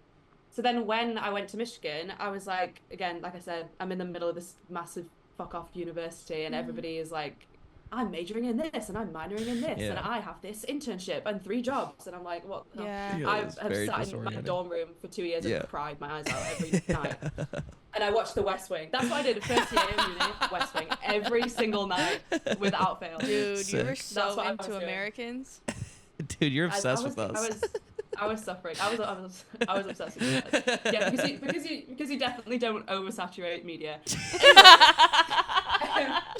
So then when I went to Michigan, I was like, again, like I said, I'm in the middle of this massive fuck off university, and everybody is like, I'm majoring in this and I'm minoring in this, and I have this internship and 3 jobs, and I'm like, what? Yeah. Yeah, I it's have very sat in my disorienting. dorm room for 2 years Yeah. and cried my eyes out every night. And I watched The West Wing. That's what I did first year in uni, West Wing, every single night without fail. Dude, Sick. you were That's so what I into was doing. Americans. Dude, you're obsessed with us. I was suffering. I was obsessed with you guys. Yeah, because you definitely don't oversaturate media.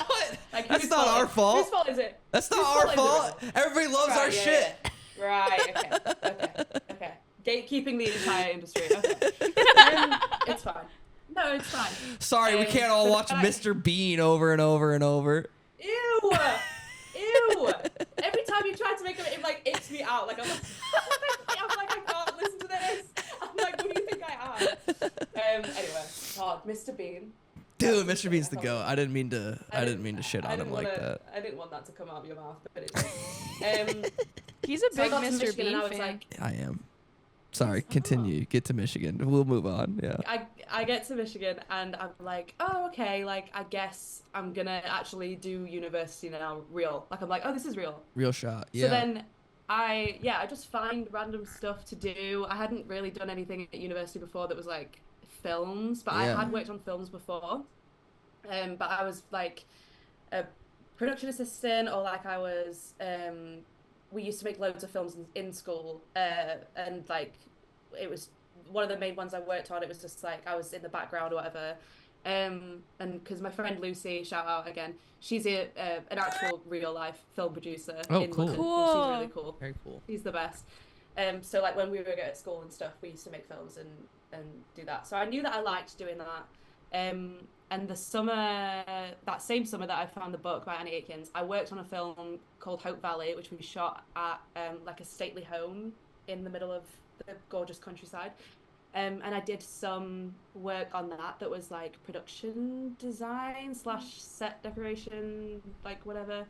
What? Like, That's whose not our fault. Whose fault is it? That's not Whose our fault is fault. it? Everybody loves Right, our yeah, shit. yeah. Right. Okay. Gatekeeping the entire industry. Okay. It's fine. No, it's fine. Sorry, we can't all watch Mr. Bean over and over and over. Ew. Ew. Every time you try to make it like icks me out. Like I'm like I can't listen to this. I'm like, what do you think I am? Anyway, God, Mr. Bean. Dude, Mr. Bean's the goat. I didn't mean to shit on him like that. I didn't want that to come out of your mouth, but it's He's a so I big got to Mr. Michigan Bean and I was fan. like, I am. Sorry, continue. Get to Michigan. We'll move on. Yeah. I get to Michigan and I'm like, oh, okay, like I guess I'm gonna actually do university now, real. Like I'm like, oh, this is real. Real shot. Yeah. So then I just find random stuff to do. I hadn't really done anything at university before that was like films, but I Yeah. had worked on films before. But I was like a production assistant, or like I was we used to make loads of films in school, and like it was one of the main ones I worked on. It was just like I was in the background or whatever, and because my friend Lucy, shout out again, she's an actual real life film producer. Oh, in cool. London. Cool. She's really cool. Very cool. She's the best. So like when we were at school and stuff, we used to make films and do that. So I knew that I liked doing that. And the summer, that same summer that I found the book by Annie Aikens, I worked on a film called Hope Valley, which we shot at like a stately home in the middle of the gorgeous countryside. And I did some work on that was like production design / set decoration, like whatever.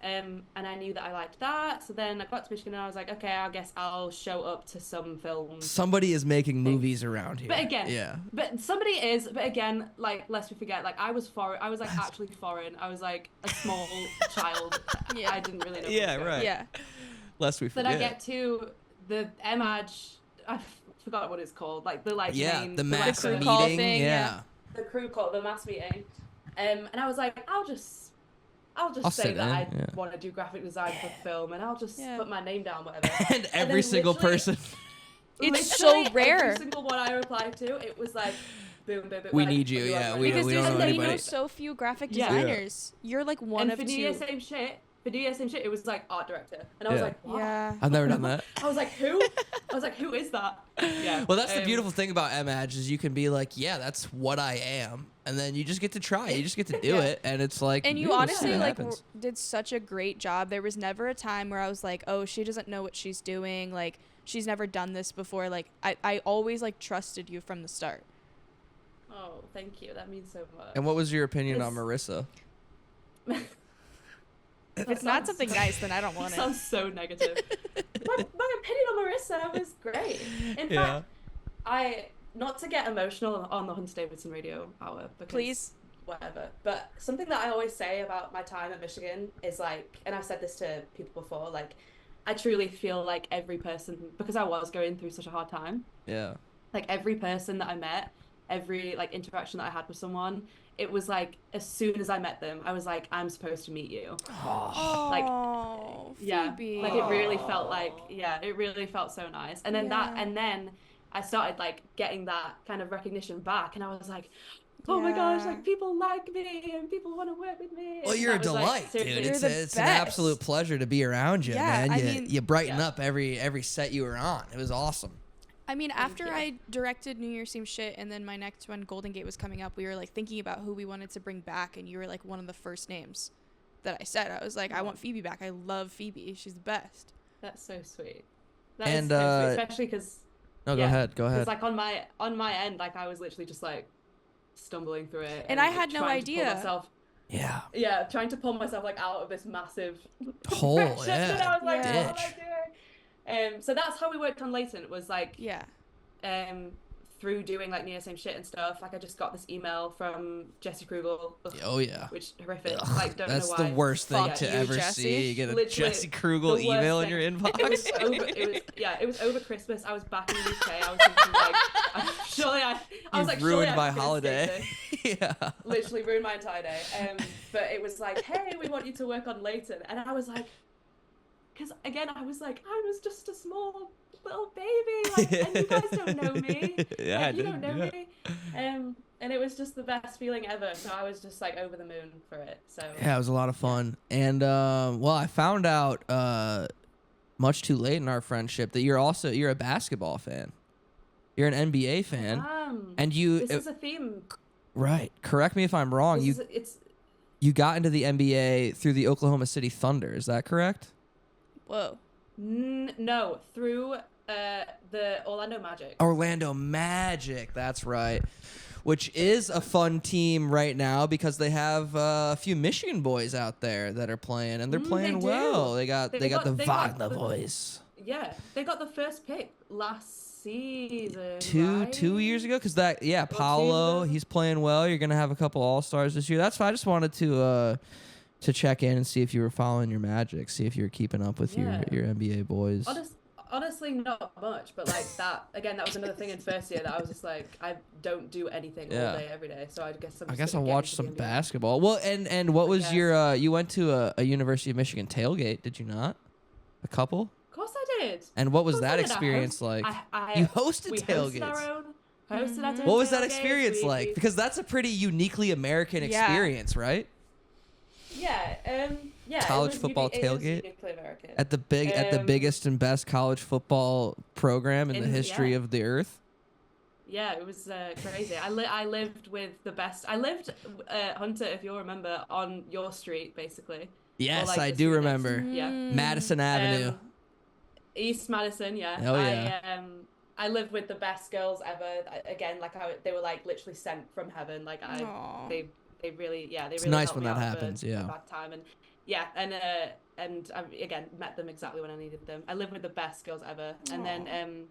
And I knew that I liked that. So then I got to Michigan and I was like, okay, I guess I'll show up to some films. Somebody is making movies around here. But again, yeah. But somebody is. But again, like, lest we forget, like, I was foreign. I was like actually foreign. I was like a small child. Yeah. I didn't really know. Yeah, right. Yeah. Lest we Then forget. I get to the MAG. I forgot what it's called. Like the main, the mass crew meeting. call thing, yeah. the crew call, the mass meeting. And I was like, I'll just I'll say sit that in, I yeah. want to do graphic design for film, and I'll just Yeah. put my name down, whatever. And every then single literally- person. It's Literally so rare. Every single one I replied to, it was like, boom, boom, boom. We like, need you, are yeah, on we my Because don't there's know we anybody. know so few graphic Yeah. designers. You're like one and of for two. New Year's same shit, it was like art director, and I was Yeah. like, what? Yeah. I've never done that. I was like, who? I was like, who is that? Yeah. Well, that's the beautiful thing about MAG is you can be like, yeah, that's what I am, and then you just get to try. You just get to do Yeah. it, and it's like. And you we'll see honestly what like happens. did such a great job. There was never a time where I was like, oh, she doesn't know what she's doing. Like she's never done this before. Like I always like trusted you from the start. Oh, thank you. That means so much. And what was your opinion on It's- Marissa? If it's not something nice, then I don't want it. Sounds so negative. my opinion on Marissa was great. In fact, not to get emotional on the Hunter Davidson Radio Hour, because please, whatever. But something that I always say about my time at Michigan is like, and I've said this to people before, like, I truly feel like every person, because I was going through such a hard time. Yeah. Like every person that I met, every like interaction that I had with someone, it was like as soon as I met them, I was like, I'm supposed to meet you. Oh, like, yeah, Phoebe. like it really felt like, yeah, it really felt so nice. And then then I started like getting that kind of recognition back, and I was like, oh my gosh, like people like me and people want to work with me. Well, you're a delight, dude. It's an absolute pleasure to be around you, man. You brighten up every set you were on. It was awesome. I mean, after I directed New Year's Eve shit, and then my next one, Golden Gate, was coming up, we were like thinking about who we wanted to bring back, and you were like one of the first names that I said. I was like, I want Phoebe back. I love Phoebe. She's the best. That's so sweet. That is so sweet, especially because. No, go ahead. Because like on my end, like I was literally just like stumbling through it, and I had no idea. Trying to pull myself like out of this massive hole. And I was like, what am I doing? So that's how we worked on Latent, was like through doing like near the same shit and stuff. Like I just got this email from Jesse Krugel. Which horrific. Like don't know why. That's the worst thing to ever see. You get a Jesse Krugel email in your inbox. It was over Christmas. I was back in the UK. I was thinking like, I was like, ruined my holiday. Literally ruined my entire day. But it was like, hey, we want you to work on Latent, and I was like, because again, I was like, I was just a small little baby, like, and you guys don't know me. You don't know me. And it was just the best feeling ever. So I was just like over the moon for it. So yeah, it was a lot of fun. And well, I found out much too late in our friendship that you're a basketball fan. You're an NBA fan, and this is a theme. Right. Correct me if I'm wrong. You got into the NBA through the Oklahoma City Thunder. Is that correct? Whoa. No, through the Orlando Magic. Orlando Magic, that's right. Which is a fun team right now because they have a few Michigan boys out there that are playing, and they're playing well. They got the Wagner boys. Yeah, they got the first pick last season. Two years ago, because Paolo, he's playing well. You're gonna have a couple All-Stars this year. That's fine. I just wanted to check in and see if you were following your Magic, see if you were keeping up with your NBA boys. Honestly, not much, but like that again, that was another thing in first year that I was just like, I don't do anything all day every day, so I guess I'll watch some basketball. Well, and what was your you went to a University of Michigan tailgate, did you not? A couple? Of course I did. And what was that experience like? You hosted tailgates. Hosted our what was that experience like? Because that's a pretty uniquely American experience, right? College football tailgate at the biggest and best college football program in the history of the earth. Yeah, it was crazy. I lived with the best. I lived, Hunter, if you'll remember, on your street, basically. Yes, I do remember. Madison Avenue. East Madison, yeah. Oh yeah. I lived with the best girls ever. Again, like they were like literally sent from heaven. Like they really, it's really nice when that happens. A bad time, and I again met them exactly when I needed them. I lived with the best girls ever, and then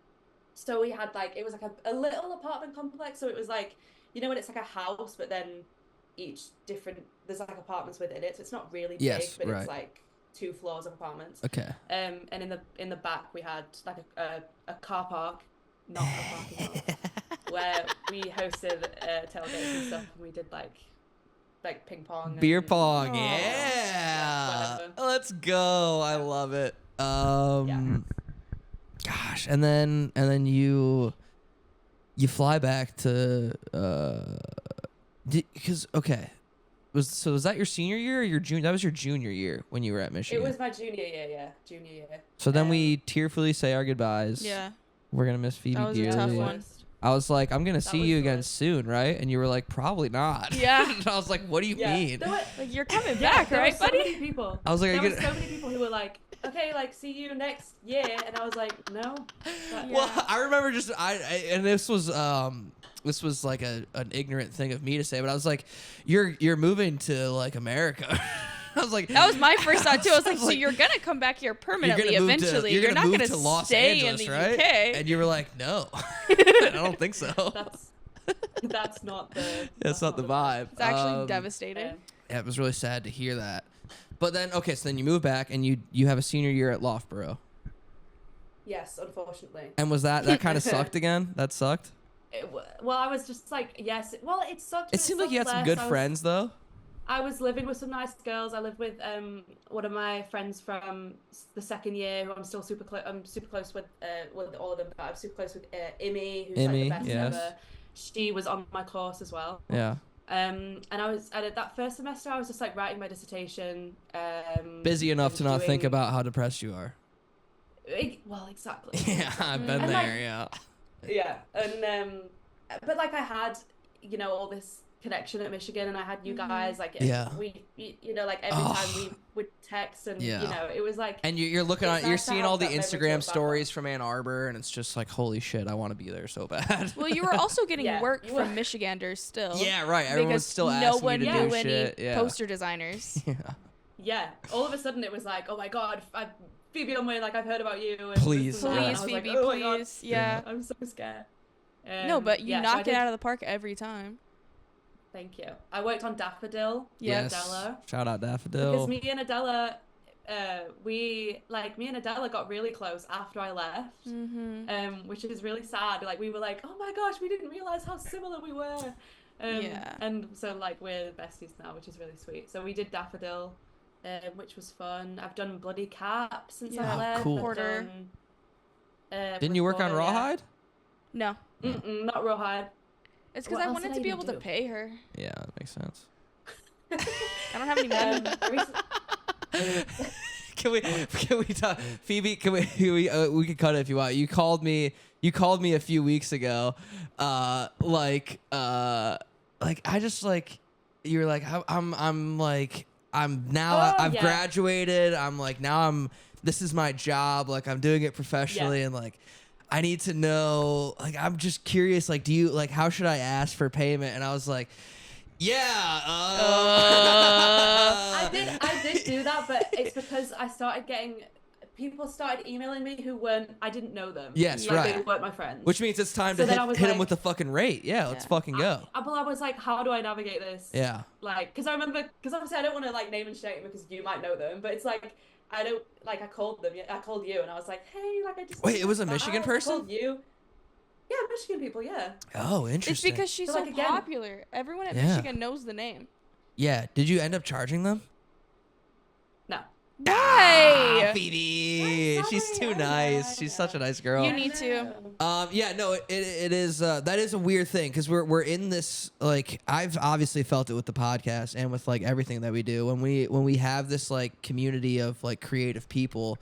so we had like, it was like a little apartment complex. So it was like, you know when it's like a house, but then there's like apartments within it. So it's not really big, but it's like 2 floors of apartments. Okay. And in the back we had like a car park, not a parking lot, where we hosted tailgates and stuff, and we did like ping pong, beer pong. Let's go. I love it. Gosh, and then you fly back to because was that your senior year or your junior? That was your junior year when you were at Michigan. It was my junior year, junior year. So then we tearfully say our goodbyes. Yeah. We're gonna miss Phoebe dearly. That was a tough one. I was like, I'm going to see you again soon, right? And you were like, probably not. Yeah. And I was like, what do you mean? Like, you're coming back, right, buddy? So many people. I was like, there were so many people who were like, okay, like, see you next year. And I was like, no. Well, I remember and this was like an ignorant thing of me to say, but I was like, you're moving to like America. I was like, that was my first thought too. I was like, I was so like, you're gonna come back here permanently move eventually. To, you're not move gonna to Los stay Angeles, in the right? UK. And you were like, no, I don't think so. That's not the. That's not the vibe. It's actually devastating. Yeah, it was really sad to hear that. But then, okay, so then you move back and you have a senior year at Loughborough. Yes, unfortunately. And was that kind of sucked again? That sucked? Well, I was just like, yes. Well, it sucked. It seemed like you had some good friends, though. I was living with some nice girls. I lived with one of my friends from the second year, who I'm still super close. I'm super close with all of them. But I'm super close with Imi, who's like the best ever. She was on my course as well. Yeah. And that first semester, I was just like writing my dissertation. Busy enough to not think about how depressed you are. Well, exactly. Yeah, I've been there. Like, yeah. Yeah, and but like I had, all this connection at Michigan, and I had you guys like we like every time we would text, and it was like, and you're looking at you're seeing all the Instagram stories from Ann Arbor, and it's just like, holy shit, I want to be there so bad. Well, you were also getting work from Michiganders still. Yeah, right. Everyone was still asking you to do shit. Any poster designers. Yeah. All of a sudden it was like, oh my god, Phoebe Unwin, like I've heard about you. And please, Phoebe, like, oh please. Yeah. I'm so scared. No, but you knock it out of the park every time. Thank you. I worked on Daffodil. Yes. Adela. Shout out Daffodil. Because me and Adela got really close after I left. Which is really sad. Like we were like, oh my gosh, we didn't realize how similar we were. And so like we're besties now, which is really sweet. So we did Daffodil. Which was fun. I've done Bloody Cap since I left. Cool. Porter. Didn't you work on Rawhide? No. Not Rawhide. It's because I wanted to be able to pay her. Yeah, that makes sense. I don't have any money. Can we talk, Phoebe? We can cut it if you want. You called me a few weeks ago. I just like you were like I've graduated. I'm like, this is my job. Like I'm doing it professionally. And like, I need to know, like, I'm just curious. Like, do you like, how should I ask for payment? And I was like, I did do that, but it's because people started emailing me who I didn't know them. Yes, like, right. They weren't my friends. Which means it's time to hit them with the fucking rate. Yeah, let's fucking go. I was like, how do I navigate this? Yeah. Like, because obviously I don't want to like name and shame because you might know them, but it's like, I called them. I called you and I was like, hey, like I just. Wait, it was a Michigan person? I called you. Yeah, Michigan people, yeah. Oh, interesting. It's because she's so popular. Everyone at Michigan knows the name. Yeah. Did you end up charging them? No. Why? Phoebe, she's too nice. She's such a nice girl. You need to. It is. That is a weird thing because we're in this, like, I've obviously felt it with the podcast and with like everything that we do when we have this like community of like creative people,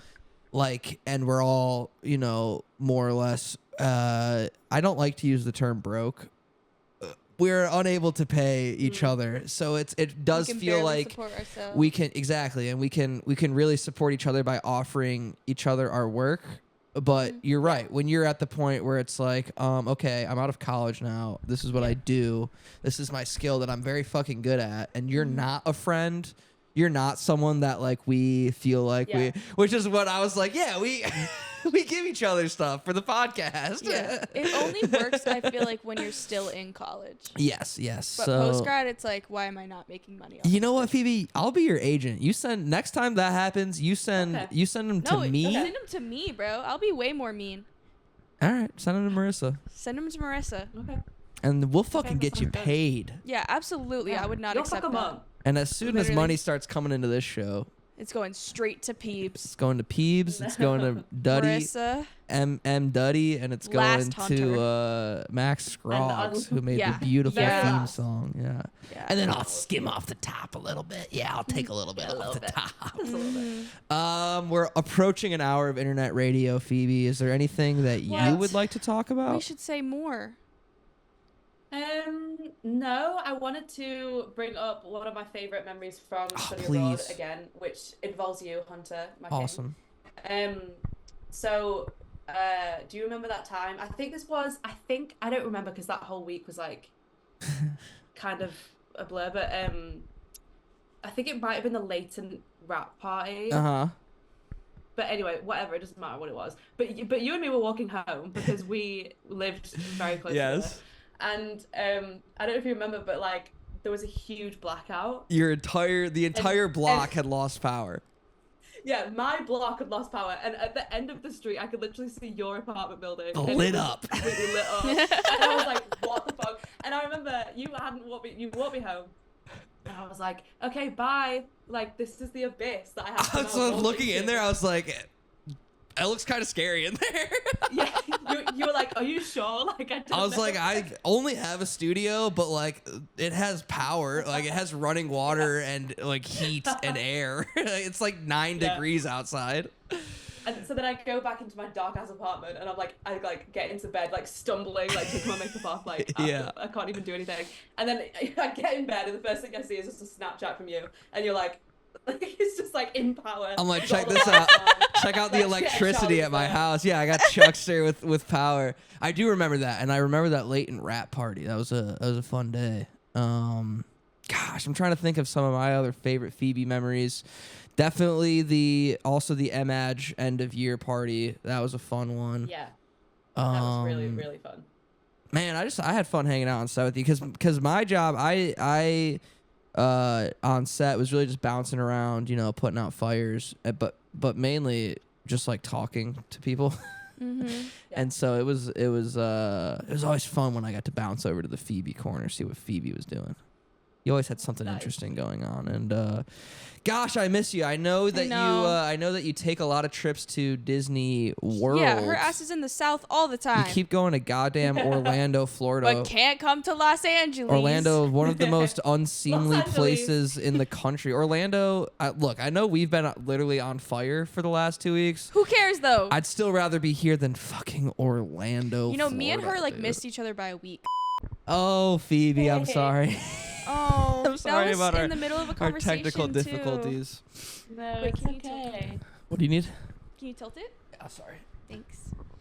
like, and we're all more or less. I don't like to use the term broke. We're unable to pay each other, so it does feel like we can and we can really support each other by offering each other our work. But you're right, when you're at the point where it's like, okay, I'm out of college now. This is what I do. This is my skill that I'm very fucking good at, and you're not a friend. You're not someone that like we feel like which is what I was like. Yeah, we give each other stuff for the podcast. Yeah, it only works. I feel like when you're still in college. Yes. But post grad, it's like, why am I not making money? You know what, Phoebe? I'll be your agent. You send next time that happens. You send them to me. Send them to me, bro. I'll be way more mean. All right, send them to Marissa. Send them to Marissa. Okay. And we'll fucking get you paid. Yeah, absolutely. I would not accept that. And as soon as money starts coming into this show, it's going straight to Peebs. It's going to Peebs. It's going to Duddy. Marissa. M. Duddy. And it's going to Max Scroggs, who made the beautiful theme song. Yeah. And then I'll skim off the top a little bit. Yeah, I'll take a little bit off the top. We're approaching an hour of internet radio, Phoebe. Is there anything that you would like to talk about? We should say more. No, I wanted to bring up one of my favorite memories from study abroad again, which involves you, Hunter. Awesome. So, do you remember that time? I don't remember because that whole week was like kind of a blur, but I think it might have been the latent rap party. Uh-huh. But anyway, whatever, it doesn't matter what it was. But you and me were walking home because we lived very close together. And I don't know if you remember, but like there was a huge blackout. The entire block had lost power. Yeah, my block had lost power, and at the end of the street, I could literally see your apartment building lit up. Completely lit up. And I was like, "What the fuck?" And I remember you walked me home, and I was like, "Okay, bye. Like, this is the abyss that I have." I was looking in there. I was like, "It looks kind of scary in there." Yeah, you were like, "Are you sure?" Like, I was like, I only have a studio, but like it has power, like it has running water and like heat and air. It's like 9 degrees outside. And so then I go back into my dark ass apartment, and I like get into bed, like stumbling, like taking my makeup off, like I can't even do anything. And then I get in bed, and the first thing I see is just a Snapchat from you, and you're like it's just like in power. I'm like, check this out. Check out the electricity at my house. Yeah, I got Chuckster with power. I do remember that, and I remember that latent rap party. That was a fun day. Gosh, I'm trying to think of some of my other favorite Phoebe memories. Definitely the Emage end of year party. That was a fun one. Yeah, that was really, really fun. Man, I had fun hanging out on set with you because my job I on set was really just bouncing around, you know, putting out fires, but mainly just like talking to people. Mm-hmm. And so it was always fun when I got to bounce over to the Phoebe corner, see what Phoebe was doing. You always had something interesting going on, and gosh, I miss you. I know that you take a lot of trips to Disney World. Yeah, her ass is in the South all the time. You keep going to goddamn Orlando, Florida, but can't come to Los Angeles. Orlando, one of the most unseemly places in the country. Orlando, look, I know we've been literally on fire for the last 2 weeks. Who cares though? I'd still rather be here than fucking Orlando. You know, Florida, me and her like dude. missed each other by a week. Oh, Phoebe, I'm sorry. Oh, I'm sorry that was about in the middle of a our conversation technical too. difficulties. No, Wait, it's can you tilt okay. What do you need? Can you tilt it? Oh, sorry. Thanks.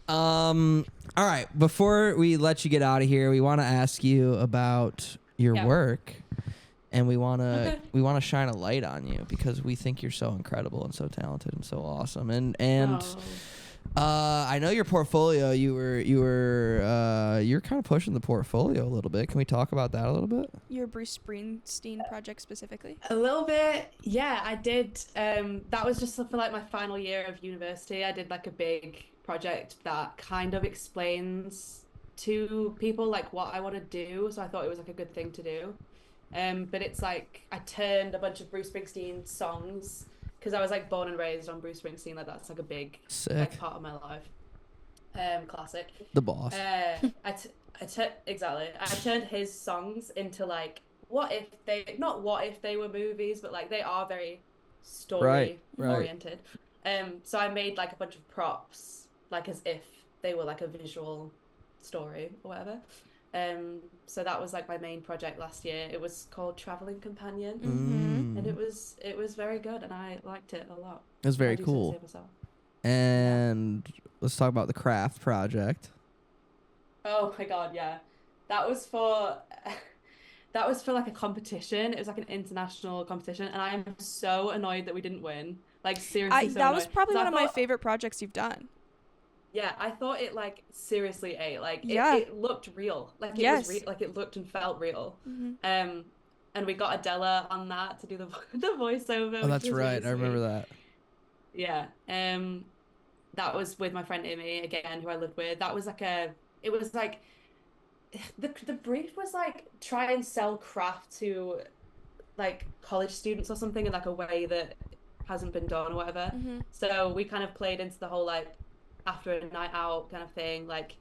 All right. Before we let you get out of here, we want to ask you about your work, and we want to shine a light on you because we think you're so incredible and so talented and so awesome. And I know your portfolio. You're kind of pushing the portfolio a little bit. Can we talk about that a little bit? Your Bruce Springsteen project specifically? A little bit, yeah. I did. That was just for like my final year of university. I did like a big project that kind of explains to people like what I want to do. So I thought it was like a good thing to do. But it's like I turned a bunch of Bruce Springsteen songs. Because I was like born and raised on Bruce Springsteen, like that's like a big like, part of my life. Classic. The boss. Exactly. I turned his songs into like not if they were movies, but like they are very story oriented. So I made like a bunch of props, like as if they were like a visual story or whatever. So that was like my main project last year. It was called Traveling Companion, and it was very good, and I liked it a lot. It was very cool. And let's talk about the craft project. Oh my god, yeah, that was for like a competition. It was like an international competition, and I am so annoyed that we didn't win. Like seriously, that was probably one of my favorite projects you've done. Yeah, I thought it like seriously like it looked real. Like it was like it looked and felt real. And we got Adela on that to do the voiceover. Oh, that's right. I remember that. Yeah. That was with my friend Amy again, who I lived with. That was like it was like the brief was like try and sell craft to like college students or something in like a way that hasn't been done or whatever. So we kind of played into the whole like after a night out kind of thing, like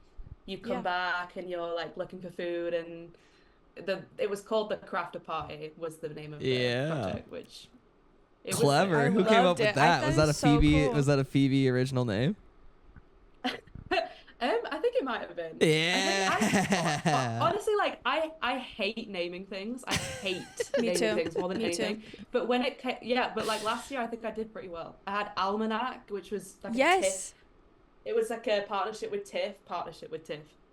you come back and you're like looking for food, and it was called the Crafter Party was the name of the project, which clever. Who came up with that? Was that a Phoebe? Cool. Was that a Phoebe original name? I think it might have been. Yeah. Honestly, like I hate naming things. I hate naming things more than anything. But when it but like last year I think I did pretty well. I had Almanac, which was like a TIFF. It was like a partnership with TIFF.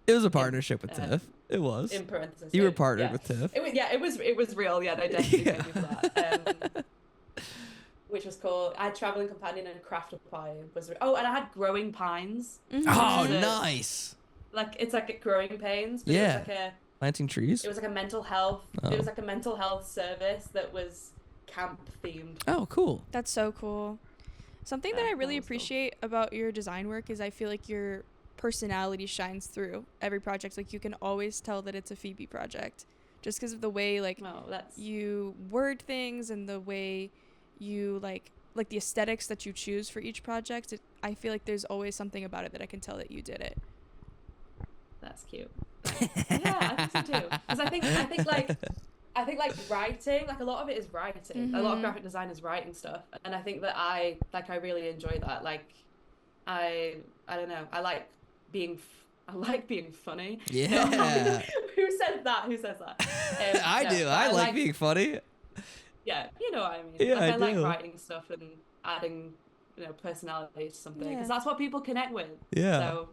It was a partnership with TIFF. It was. In parentheses. You were partnered with Tiff. It was real. Yeah, they definitely paid me for that. Which was cool. I had Traveling Companion and Craft a Pie. And I had Growing Pines. Mm-hmm. Oh, nice. It's like growing pains. But Yeah. It was like planting trees. It was like a mental health. Oh. It was like a mental health service that was camp themed. Oh, cool. That's so cool. Something that I really that was cool. appreciate about your design work is I feel like your personality shines through every project. Like you can always tell that it's a Phoebe project, just because of the way you word things and the way you like the aesthetics that you choose for each project. I feel like there's always something about it that I can tell that you did it. That's cute. Yeah, I think so too. Because I think writing, like a lot of it is writing. A lot of graphic design is writing stuff, and I think that I really enjoy that. Like, I don't know. I like being funny. Yeah. Who says that? I do. I like being funny. Yeah, you know what I mean. Yeah, I do. like writing stuff and adding, personality to something because that's what people connect with. Yeah. So,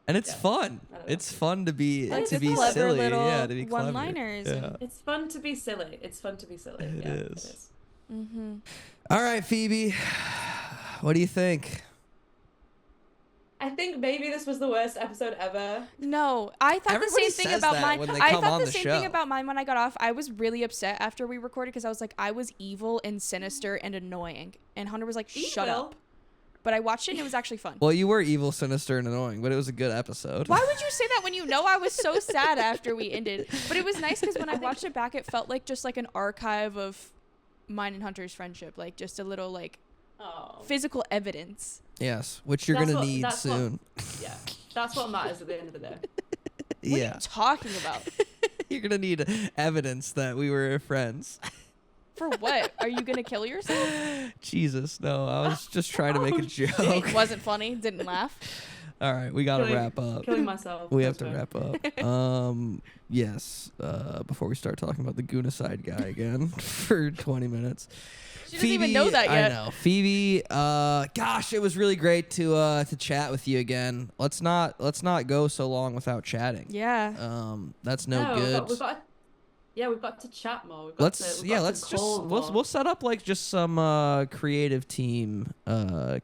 and it's fun. It's fun to be clever silly. Little Yeah, to be clever. one-liners. Yeah. it's fun to be silly. It is. Mm-hmm. All right, Phoebe. What do you think? I think maybe this was the worst episode ever. No, I thought Everybody the same thing says about that mine. when they I come thought on the the same show. thing about mine when I got off. I was really upset after we recorded because I was like, I was evil and sinister and annoying, and Hunter was like, "Shut Evil? up." But I watched it and it was actually fun. Well, you were evil, sinister, and annoying, but it was a good episode. Why would you say that when you know I was so sad after we ended? But it was nice because when I watched it back, it felt like just like an archive of mine and Hunter's friendship, like just a little like physical evidence. Yes, which you're gonna need soon. Yeah, that's what matters at the end of the day. What are you talking about? You're gonna need evidence that we were friends. For what? Are you gonna kill yourself? Jesus, no. I was just trying to make a joke. Wasn't funny. Didn't laugh. All right, we gotta wrap up. Killing myself. We have to wrap up. Yes. Before we start talking about the Goonacide guy again for 20 minutes. She doesn't even know that yet. I know. Phoebe, gosh, it was really great to chat with you again. Let's not go so long without chatting. Yeah. That's no good. We've got to chat more. We'll set up like just some creative team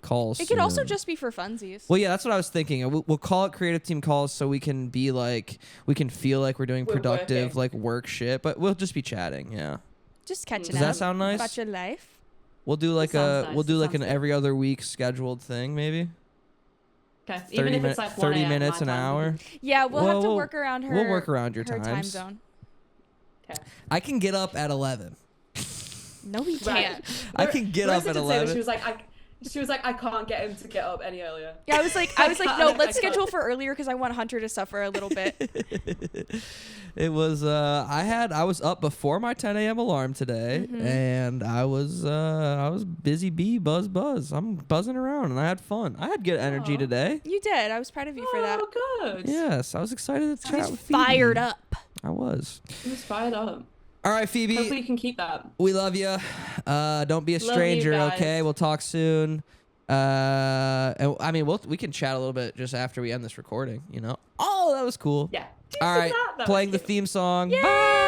calls. It could also just be for funsies. Well, yeah, that's what I was thinking. We'll call it creative team calls so we can be like we can feel like we're doing productive like work shit, but we'll just be chatting. Yeah. Just catching up. Does that sound nice? About your life. We'll do like an every other week scheduled thing, maybe. Okay. Even if it's like 30 minutes, an hour. Yeah, we'll have to work around her. We'll work around your time zone. Okay. I can get up at 11. No, we can't. I can get up at 11. She was like, I can't get him to get up any earlier. Yeah, I was like, no, let's schedule for earlier because I want Hunter to suffer a little bit. It was I was up before my 10 a.m. alarm today, and I was busy buzz. I'm buzzing around, and I had fun. I had good energy today. You did. I was proud of you for that. Oh, good. Yes, I was excited to chat with Phoebe. Fired Phoebe. up. I was. He was fired up. All right, Phoebe. Hopefully you can keep that. We love you. Don't be a Love you stranger, guys. okay? We'll talk soon. And I mean, we can chat a little bit just after we end this recording, you know? Oh, that was cool. Yeah. All right, That playing the was cute. theme song. Yay! Bye!